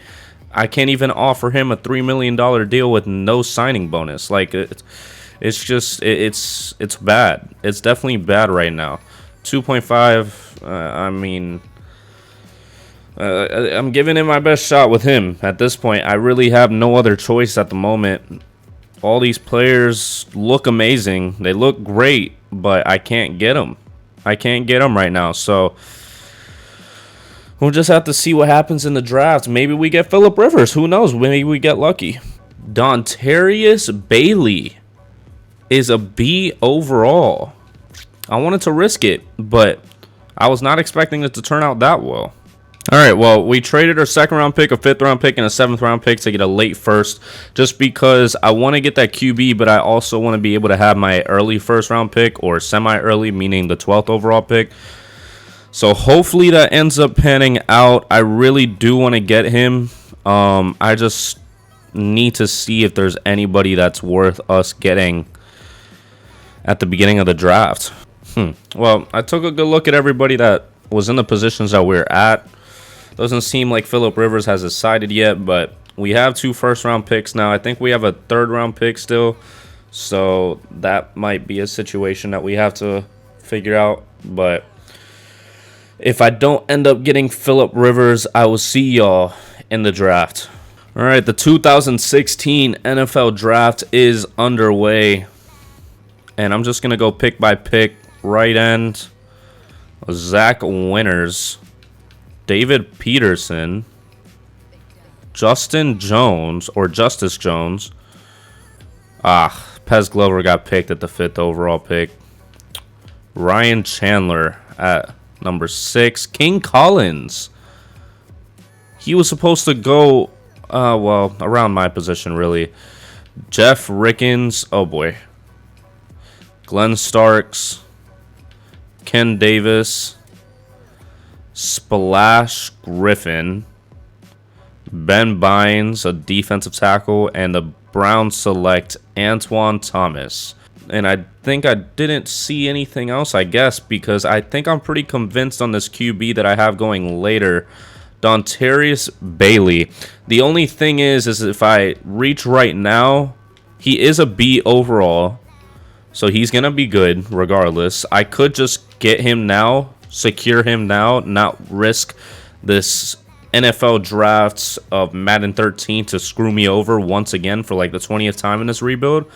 I can't even offer him a $3 million deal with no signing bonus. Like it's just it's bad. It's definitely bad right now. 2.5. I mean, I'm giving it my best shot with him at this point. I really have no other choice at the moment. All these players look amazing. They look great, but I can't get them. I can't get them right now. So we'll just have to see what happens in the draft. Maybe we get Phillip Rivers. Who knows? Maybe we get lucky. Dontarius Bailey is a B overall. I wanted to risk it, but I was not expecting it to turn out that well. All right, well, we traded our 2nd round pick, a 5th round pick, and a 7th round pick to get a late first, just because I want to get that QB, but I also want to be able to have my early 1st round pick, or semi-early, meaning the 12th overall pick. So hopefully that ends up panning out. I really do want to get him. I just need to see if there's anybody that's worth us getting at the beginning of the draft. Well, I took a good look at everybody that was in the positions that we're at. Doesn't seem like Phillip Rivers has decided yet, but we have 2 first-round picks now. I think we have a 3rd-round pick still, so that might be a situation that we have to figure out. But if I don't end up getting Phillip Rivers, I will see y'all in the draft. All right, the 2016 NFL Draft is underway, and I'm just going to go pick by pick. Right end, Zach Winters, David Peterson, Justin Jones, or Justice Jones. Pez Glover got picked at the 5th overall pick. Ryan Chandler at number 6. King Collins. He was supposed to go, well, around my position, really. Jeff Rickens. Oh, boy. Glenn Starks. Ken Davis. Splash Griffin. Ben Bynes, a defensive tackle, and the Browns select Antoine Thomas. And I think I didn't see anything else, I guess, because I think I'm pretty convinced on this QB that I have going later. Dontarius Bailey. The only thing is if I reach right now, he is a B overall. So he's going to be good regardless. I could just get him now, secure him now, not risk this NFL drafts of Madden 13 to screw me over once again for like the 20th time in this rebuild.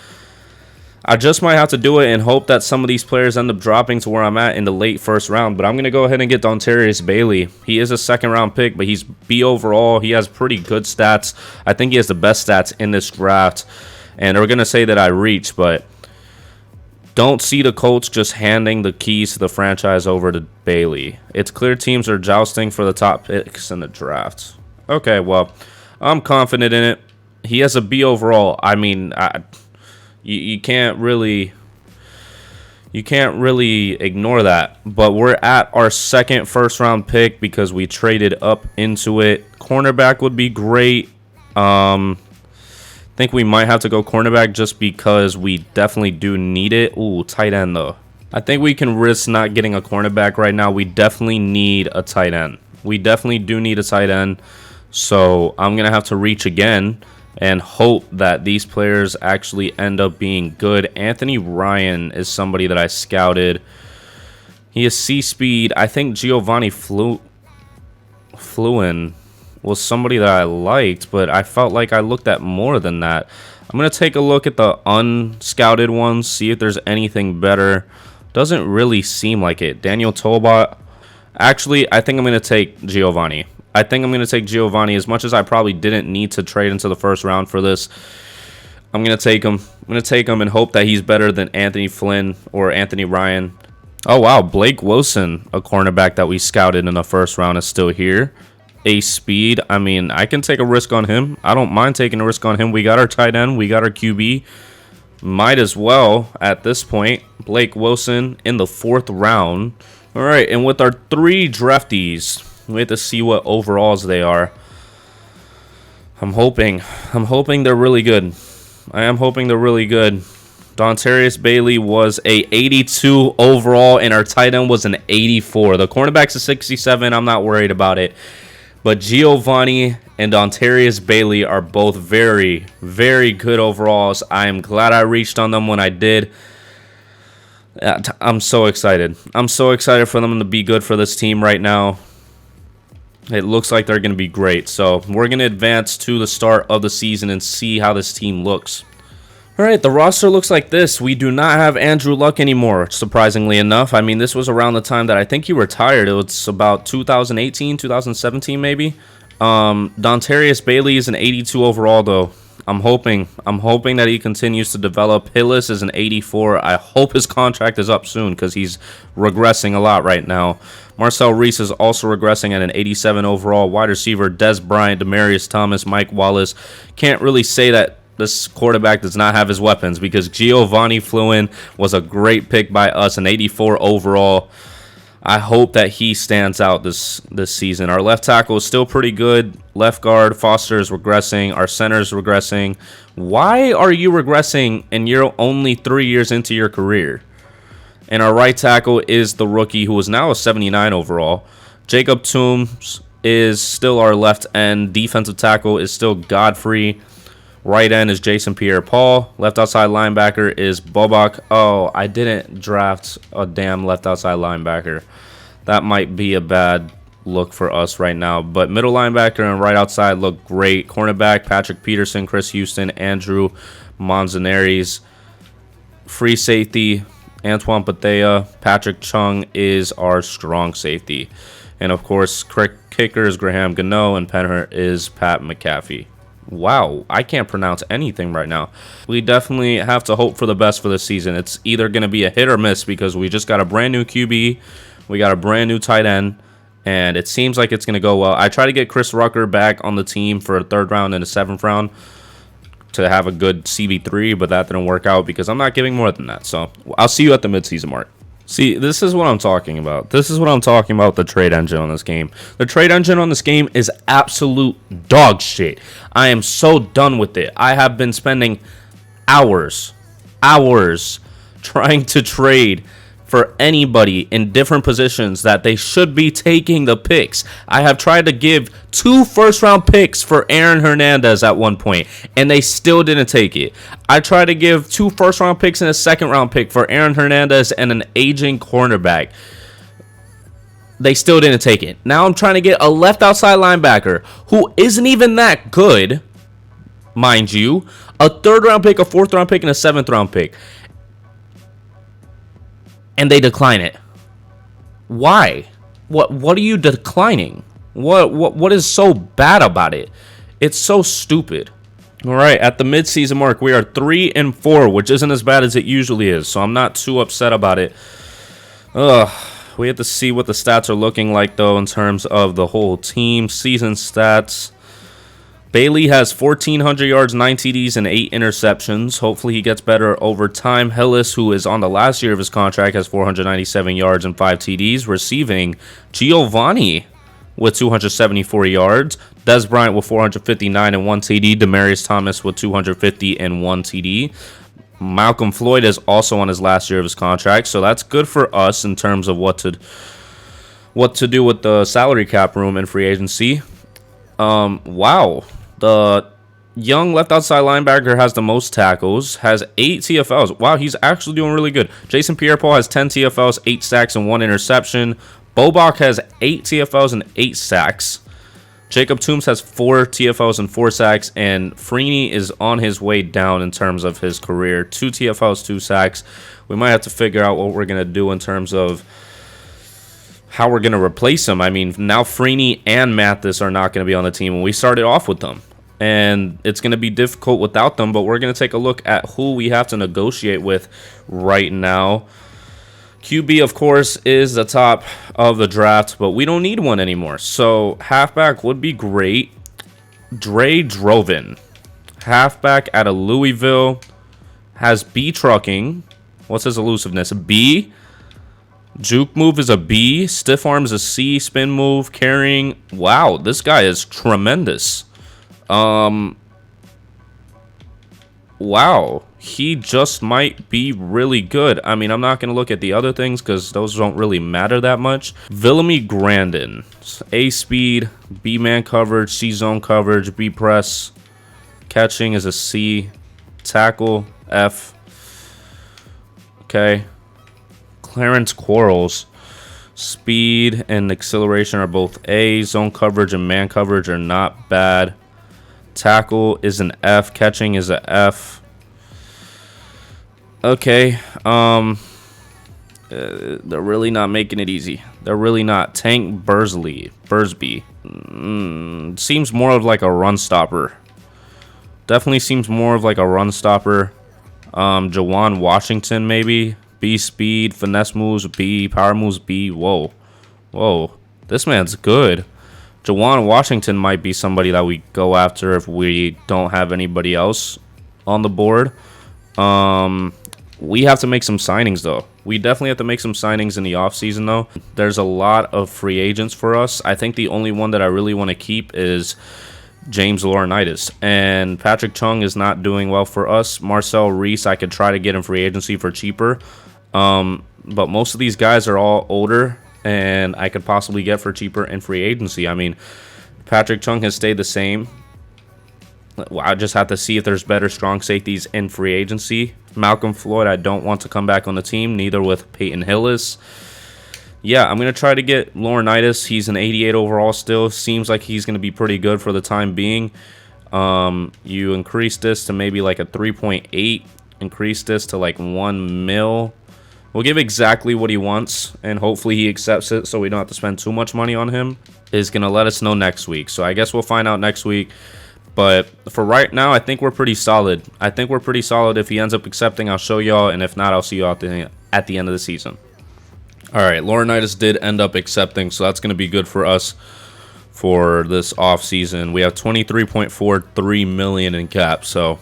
I just might have to do it and hope that some of these players end up dropping to where I'm at in the late 1st round. But I'm going to go ahead and get Dontarius Bailey. He is a 2nd round pick, but he's B overall. He has pretty good stats. I think he has the best stats in this draft. And they're going to say that I reach, but don't see the Colts just handing the keys to the franchise over to Bailey. It's clear teams are jousting for the top picks in the draft. Okay, well, I'm confident in it. He has a B overall. I mean, you can't really ignore that. But we're at our 2nd 1st round pick because we traded up into it. Cornerback would be great. Think we might have to go cornerback just because we definitely do need it. Ooh, tight end though. I think we can risk not getting a cornerback right now. We definitely need a tight end. We definitely do need a tight end. So I'm going to have to reach again and hope that these players actually end up being good. Anthony Ryan is somebody that I scouted. He is C-speed. I think Giovanni Fluin was somebody that I liked, but I felt like I looked at more than that. I'm going to take a look at the unscouted ones, see if there's anything better. Doesn't really seem like it. Daniel Tolbot. Actually, I think I'm going to take Giovanni. I think I'm going to take Giovanni as much as I probably didn't need to trade into the 1st round for this. I'm going to take him. I'm going to take him and hope that he's better than Anthony Flynn or Anthony Ryan. Oh, wow. Blake Wilson, a cornerback that we scouted in the 1st round, is still here. Ace speed. I mean, I can take a risk on him. I don't mind taking a risk on him. We got our tight end. We got our QB. Might as well at this point. Blake Wilson in the 4th round. All right, and with our 3 draftees, we have to see what overalls they are. I'm hoping they're really good. I am hoping they're really good. Dontarius Bailey was a 82 overall, and our tight end was an 84. The cornerback's a 67. I'm not worried about it. But Giovanni and Dontarius Bailey are both very, very good overalls. I am glad I reached on them when I did. I'm so excited. I'm so excited for them to be good for this team right now. It looks like they're going to be great. So we're going to advance to the start of the season and see how this team looks. All right, the roster looks like this. We do not have Andrew Luck anymore, surprisingly enough. I mean, this was around the time that I think he retired. It was about 2018, 2017 maybe. Dontarius Bailey is an 82 overall, though. I'm hoping that he continues to develop. Hillis is an 84. I hope his contract is up soon because he's regressing a lot right now. Marcel Reese is also regressing at an 87 overall. Wide receiver, Des Bryant, Demarius Thomas, Mike Wallace. Can't really say that this quarterback does not have his weapons because Giovanni Fluen was a great pick by us, an 84 overall. I hope that he stands out this season. Our left tackle is still pretty good. Left guard, Foster is regressing. Our center is regressing. Why are you regressing and you're only 3 years into your career? And our right tackle is the rookie who is now a 79 overall. Jacob Toombs is still our left end. Defensive tackle is still Godfrey. Right end is Jason Pierre-Paul. Left outside linebacker is Bobak. Oh, I didn't draft a damn left outside linebacker. That might be a bad look for us right now. But middle linebacker and right outside look great. Cornerback, Patrick Peterson, Chris Houston, Andrew Manzanares. Free safety, Antoine Pathea. Patrick Chung is our strong safety. And, of course, kicker is Graham Gano, and punter is Pat McAfee. Wow, I can't pronounce anything right now. We definitely have to hope for the best for this season. It's either going to be a hit or miss because we just got a brand new QB, we got a brand new tight end, and it seems like it's going to go well. I tried to get Chris Rucker back on the team for a 3rd round and a 7th round to have a good CB3, but that didn't work out because I'm not giving more than that. So I'll see you at the midseason mark. See, this is what I'm talking about. This is what I'm talking about, the trade engine on this game. The trade engine on this game is absolute dog shit. I am so done with it. I have been spending hours trying to trade for anybody in different positions that they should be taking the picks. I have tried to give 2 first-round picks for Aaron Hernandez at one point, and they still didn't take it. I tried to give 2 first-round picks and a second-round pick for Aaron Hernandez and an aging cornerback. They still didn't take it. Now I'm trying to get a left outside linebacker who isn't even that good, mind you. A 3rd-round pick, a 4th-round pick, and a 7th-round pick. And they decline it. Why? What are you declining? What is so bad about it? It's so stupid. All right, at the midseason mark, we are 3-4, which isn't as bad as it usually is. So I'm not too upset about it. We have to see what the stats are looking like though in terms of the whole team season stats. Bailey has 1,400 yards, 9 TDs, and 8 interceptions. Hopefully he gets better over time. Hillis, who is on the last year of his contract, has 497 yards and 5 TDs. Receiving, Giovanni with 274 yards. Des Bryant with 459 and 1 TD. Demarius Thomas with 250 and 1 TD. Malcolm Floyd is also on his last year of his contract, so that's good for us in terms of what to do with the salary cap room and free agency. Wow. The young left outside linebacker has the most tackles, has 8 TFLs. Wow, he's actually doing really good. Jason Pierre-Paul has 10 TFLs, 8 sacks, and 1 interception. Bobak has 8 TFLs and 8 sacks. Jacob Toombs has 4 TFLs and 4 sacks, and Freeney is on his way down in terms of his career. 2 TFLs, 2 sacks. We might have to figure out what we're going to do in terms of how we're going to replace him. I mean, now Freeney and Mathis are not going to be on the team, and we started off with them. And it's going to be difficult without them, but we're going to take a look at who we have to negotiate with right now. QB, of course, is the top of the draft, but we don't need one anymore. So halfback would be great. Dre Drovin, halfback out of Louisville, has B trucking. What's his elusiveness? B. Juke move is a B. Stiff arm is a C. Spin move, carrying. Wow, this guy is tremendous. Wow, he just might be really good. I mean, I'm not going to look at the other things because those don't really matter that much. Villamy Grandin, A speed, B man coverage, C zone coverage, B press. Catching is a C. Tackle, F. Okay. Clarence Quarles, speed and acceleration are both A. Zone coverage and man coverage are not bad. Tackle is an F. Catching is a F. Okay. They're really not making it easy. They're really not. Tank Bursby. Seems more of like a run stopper. Definitely seems more of like a run stopper. Jawan Washington maybe. B speed. Finesse moves B. Power moves B. Whoa. Whoa. This man's good. Jawan Washington might be somebody that we go after if we don't have anybody else on the board. We have to make some signings, though. We definitely have to make some signings in the offseason, though. There's a lot of free agents for us. I think the only one that I really want to keep is James Laurinaitis. And Patrick Chung is not doing well for us. Marcel Reese, I could try to get in free agency for cheaper. But most of these guys are all older, and I could possibly get for cheaper in free agency. I mean, Patrick Chung has stayed the same. I just have to see if there's better strong safeties in free agency. Malcolm Floyd, I don't want to come back on the team, neither with Peyton Hillis. Yeah, I'm going to try to get Laurinaitis. He's an 88 overall still. Seems like he's going to be pretty good for the time being. You increase this to maybe like a 3.8. Increase this to like 1 mil. We'll give exactly what he wants, and hopefully he accepts it so we don't have to spend too much money on him. Is going to let us know next week. So I guess we'll find out next week. But for right now, I think we're pretty solid. I think we're pretty solid. If he ends up accepting, I'll show y'all. And if not, I'll see y'all at the end of the season. All right, Laurinaitis did end up accepting, so that's going to be good for us for this offseason. We have $23.43 million in cap, so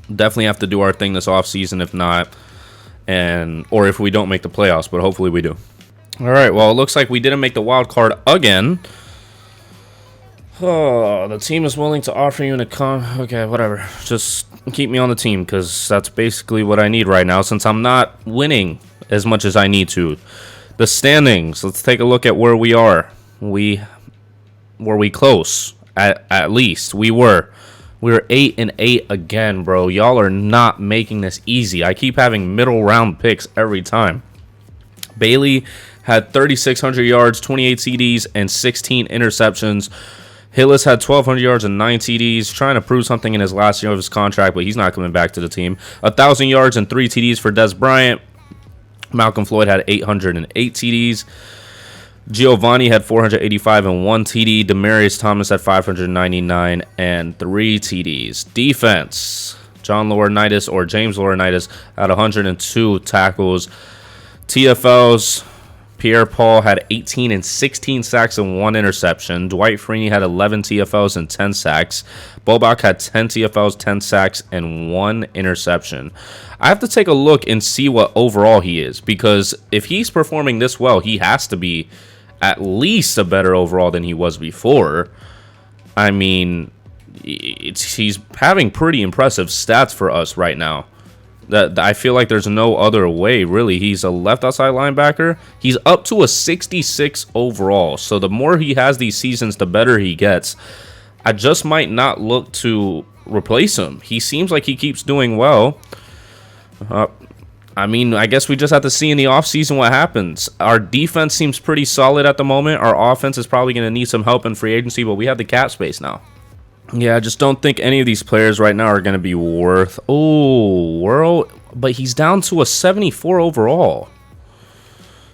definitely have to do our thing this offseason if not. Or if we don't make the playoffs, but hopefully we do. All right, well, it looks like we didn't make the wild card again. Oh, the team is willing to offer you okay, whatever. Just keep me on the team because that's basically what I need right now since I'm not winning as much as I need to. The standings, let's take a look at where we are. Were we close? At least we were. We were 8-8 again, bro. Y'all are not making this easy. I keep having middle round picks every time. Bailey had 3,600 yards, 28 TDs, and 16 interceptions. Hillis had 1,200 yards and 9 TDs, trying to prove something in his last year of his contract, but he's not coming back to the team. 1,000 yards and 3 TDs for Des Bryant. Malcolm Floyd had 808 TDs. Giovanni had 485 and 1 TD. Demarius Thomas had 599 and 3 TDs. Defense, John Laurinaitis or James Laurinaitis had 102 tackles. TFLs, Pierre-Paul had 18 and 16 sacks and 1 interception. Dwight Freeney had 11 TFLs and 10 sacks. Bobak had 10 TFLs, 10 sacks, and 1 interception. I have to take a look and see what overall he is, because if he's performing this well, he has to be at least a better overall than he was before. I mean, he's having pretty impressive stats for us right now. That I feel like there's no other way, really. He's a left outside linebacker. He's up to a 66 overall. So the more he has these seasons, the better he gets. I just might not look to replace him. He seems like he keeps doing well. I mean, I guess we just have to see in the offseason what happens. Our defense seems pretty solid at the moment. Our offense is probably going to need some help in free agency, but we have the cap space now. Yeah, I just don't think any of these players right now are going to be worth... Oh, world, but he's down to a 74 overall.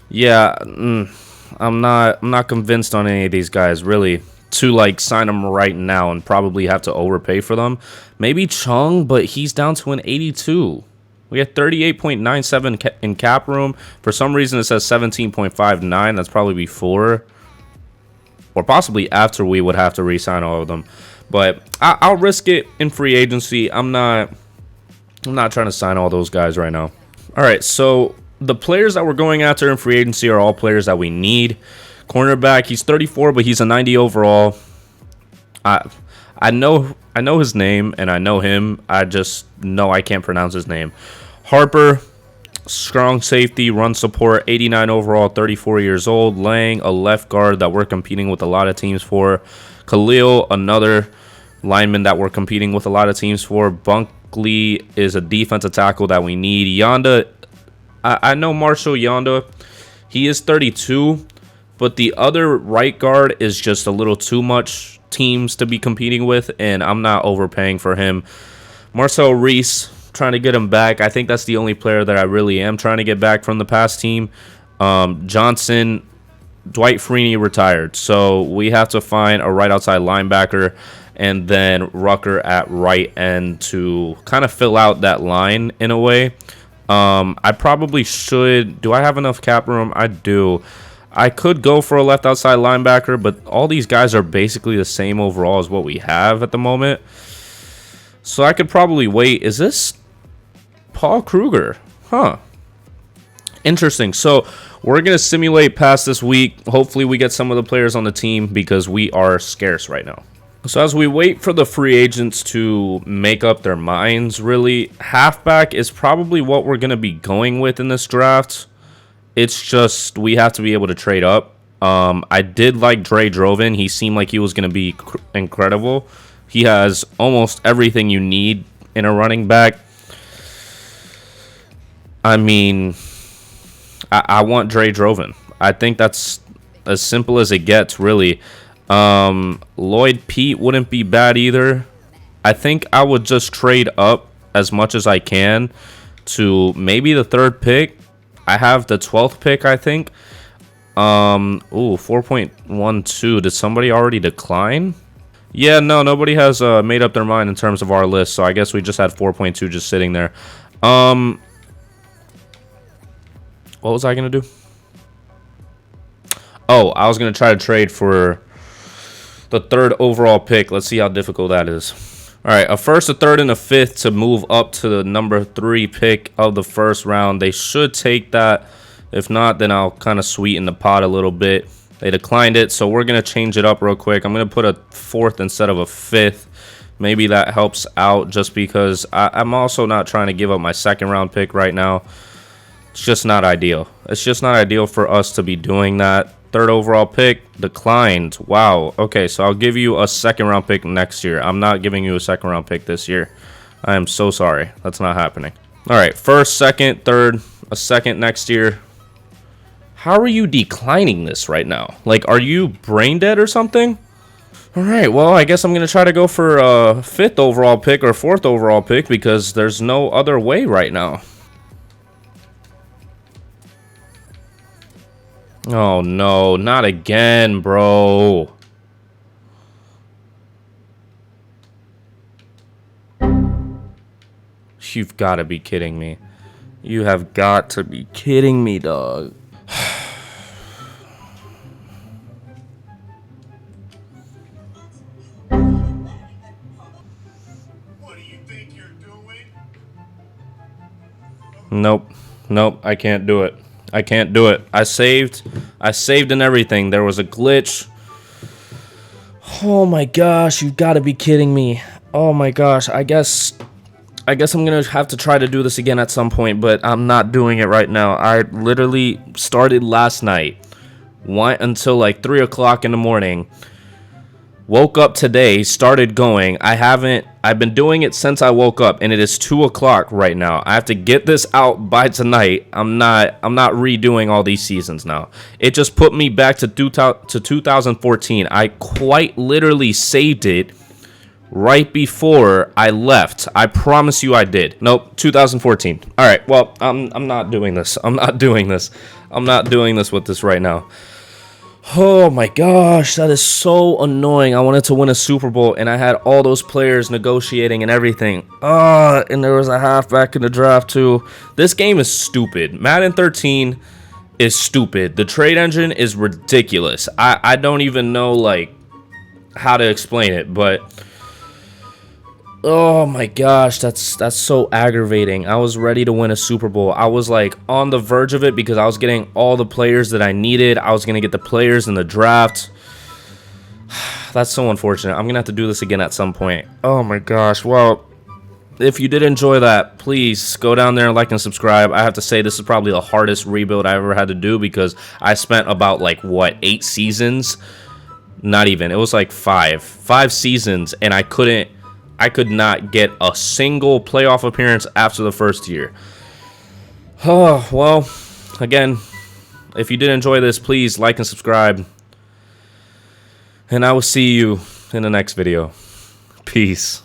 Yeah, I'm not convinced on any of these guys, really, to like sign them right now and probably have to overpay for them. Maybe Chung, but he's down to an 82. We had 38.97 in cap room. For some reason, it says 17.59. That's probably before or possibly after we would have to re-sign all of them. But I'll risk it in free agency. I'm not trying to sign all those guys right now. All right, so the players that we're going after in free agency are all players that we need. Cornerback, he's 34, but he's a 90 overall. I I know his name and I know him. I just know I can't pronounce his name. Harper, strong safety, run support, 89 overall, 34 years old. Lang, a left guard that we're competing with a lot of teams for. Khalil, another lineman that we're competing with a lot of teams for. Bunkley is a defensive tackle that we need. Yonda, I know Marshall Yonda. He is 32, but the other right guard is just a little too much teams to be competing with, and I'm not overpaying for him. Marcel Reese, trying to get him back. I think that's the only player that I really am trying to get back from the past team. Johnson, Dwight Freeney retired, so we have to find a right outside linebacker and then Rucker at right end to kind of fill out that line in a way. I probably should. Do I have enough cap room? I do. I could go for a left outside linebacker, but all these guys are basically the same overall as what we have at the moment. So I could probably wait. Is this Paul Kruger? Huh. Interesting. So we're going to simulate past this week. Hopefully we get some of the players on the team because we are scarce right now. So as we wait for the free agents to make up their minds, really, halfback is probably what we're going to be going with in this draft. It's just we have to be able to trade up. I did like Dre Drovin. He seemed like he was going to be incredible. He has almost everything you need in a running back. I mean, I want Dre Drovin. I think that's as simple as it gets, really. Lloyd Pete wouldn't be bad either. I think I would just trade up as much as I can to maybe the 3rd pick. I have the 12th pick, I think. 4.12. Did somebody already decline? Yeah, no, nobody has made up their mind in terms of our list, so I guess we just had 4.2 just sitting there. What was I going to do? Oh, I was going to try to trade for the 3rd overall pick. Let's see how difficult that is. All right, a 1st, a 3rd, and a 5th to move up to the number 3 pick of the 1st round. They should take that. If not, then I'll kind of sweeten the pot a little bit. They declined it, so we're going to change it up real quick. I'm going to put a 4th instead of a 5th. Maybe that helps out just because I'm also not trying to give up my 2nd round pick right now. It's just not ideal. It's just not ideal for us to be doing that. 3rd overall pick declined. Wow. Okay, so I'll give you a 2nd round pick next year. I'm not giving you a 2nd round pick this year. I am so sorry. That's not happening. All right, 1st, 2nd, 3rd, a 2nd next year. How are you declining this right now? Like, are you brain dead or something? All right, well, I guess I'm going to try to go for a 5th overall pick or 4th overall pick because there's no other way right now. Oh, no, not again, bro. You've got to be kidding me. You have got to be kidding me, dog. What do you think you're doing? Nope. Nope, I can't do it. I can't do it. I saved and everything. There was a glitch. Oh my gosh, you've got to be kidding me. Oh my gosh, I guess I'm going to have to try to do this again at some point, but I'm not doing it right now. I literally started last night, went until like 3 o'clock in the morning, woke up today, started going. I've been doing it since I woke up, and it is 2 o'clock right now. I have to get this out by tonight. I'm not redoing all these seasons now. It just put me back to 2014. I quite literally saved it right before I left. I promise you I did. Nope, 2014. All right, well, I'm not doing this. I'm not doing this. I'm not doing this with this right now. Oh my gosh, that is so annoying. I wanted to win a Super Bowl, and I had all those players negotiating and everything. And there was a halfback in the draft, too. This game is stupid. Madden 13 is stupid. The trade engine is ridiculous. I don't even know, like, how to explain it, but oh my gosh, that's so aggravating. I was ready to win a Super Bowl. I was like on the verge of it because I was getting all the players that I needed. I was going to get the players in the draft. That's so unfortunate. I'm gonna have to do this again at some point. Oh my gosh. Well, if you did enjoy that, please go down there and like and subscribe. I have to say this is probably the hardest rebuild I ever had to do because I spent about like what, 8 seasons? Not even. It was like 5 seasons, and I could not get a single playoff appearance after the first year. Oh, well, again, if you did enjoy this, please like and subscribe. And I will see you in the next video. Peace.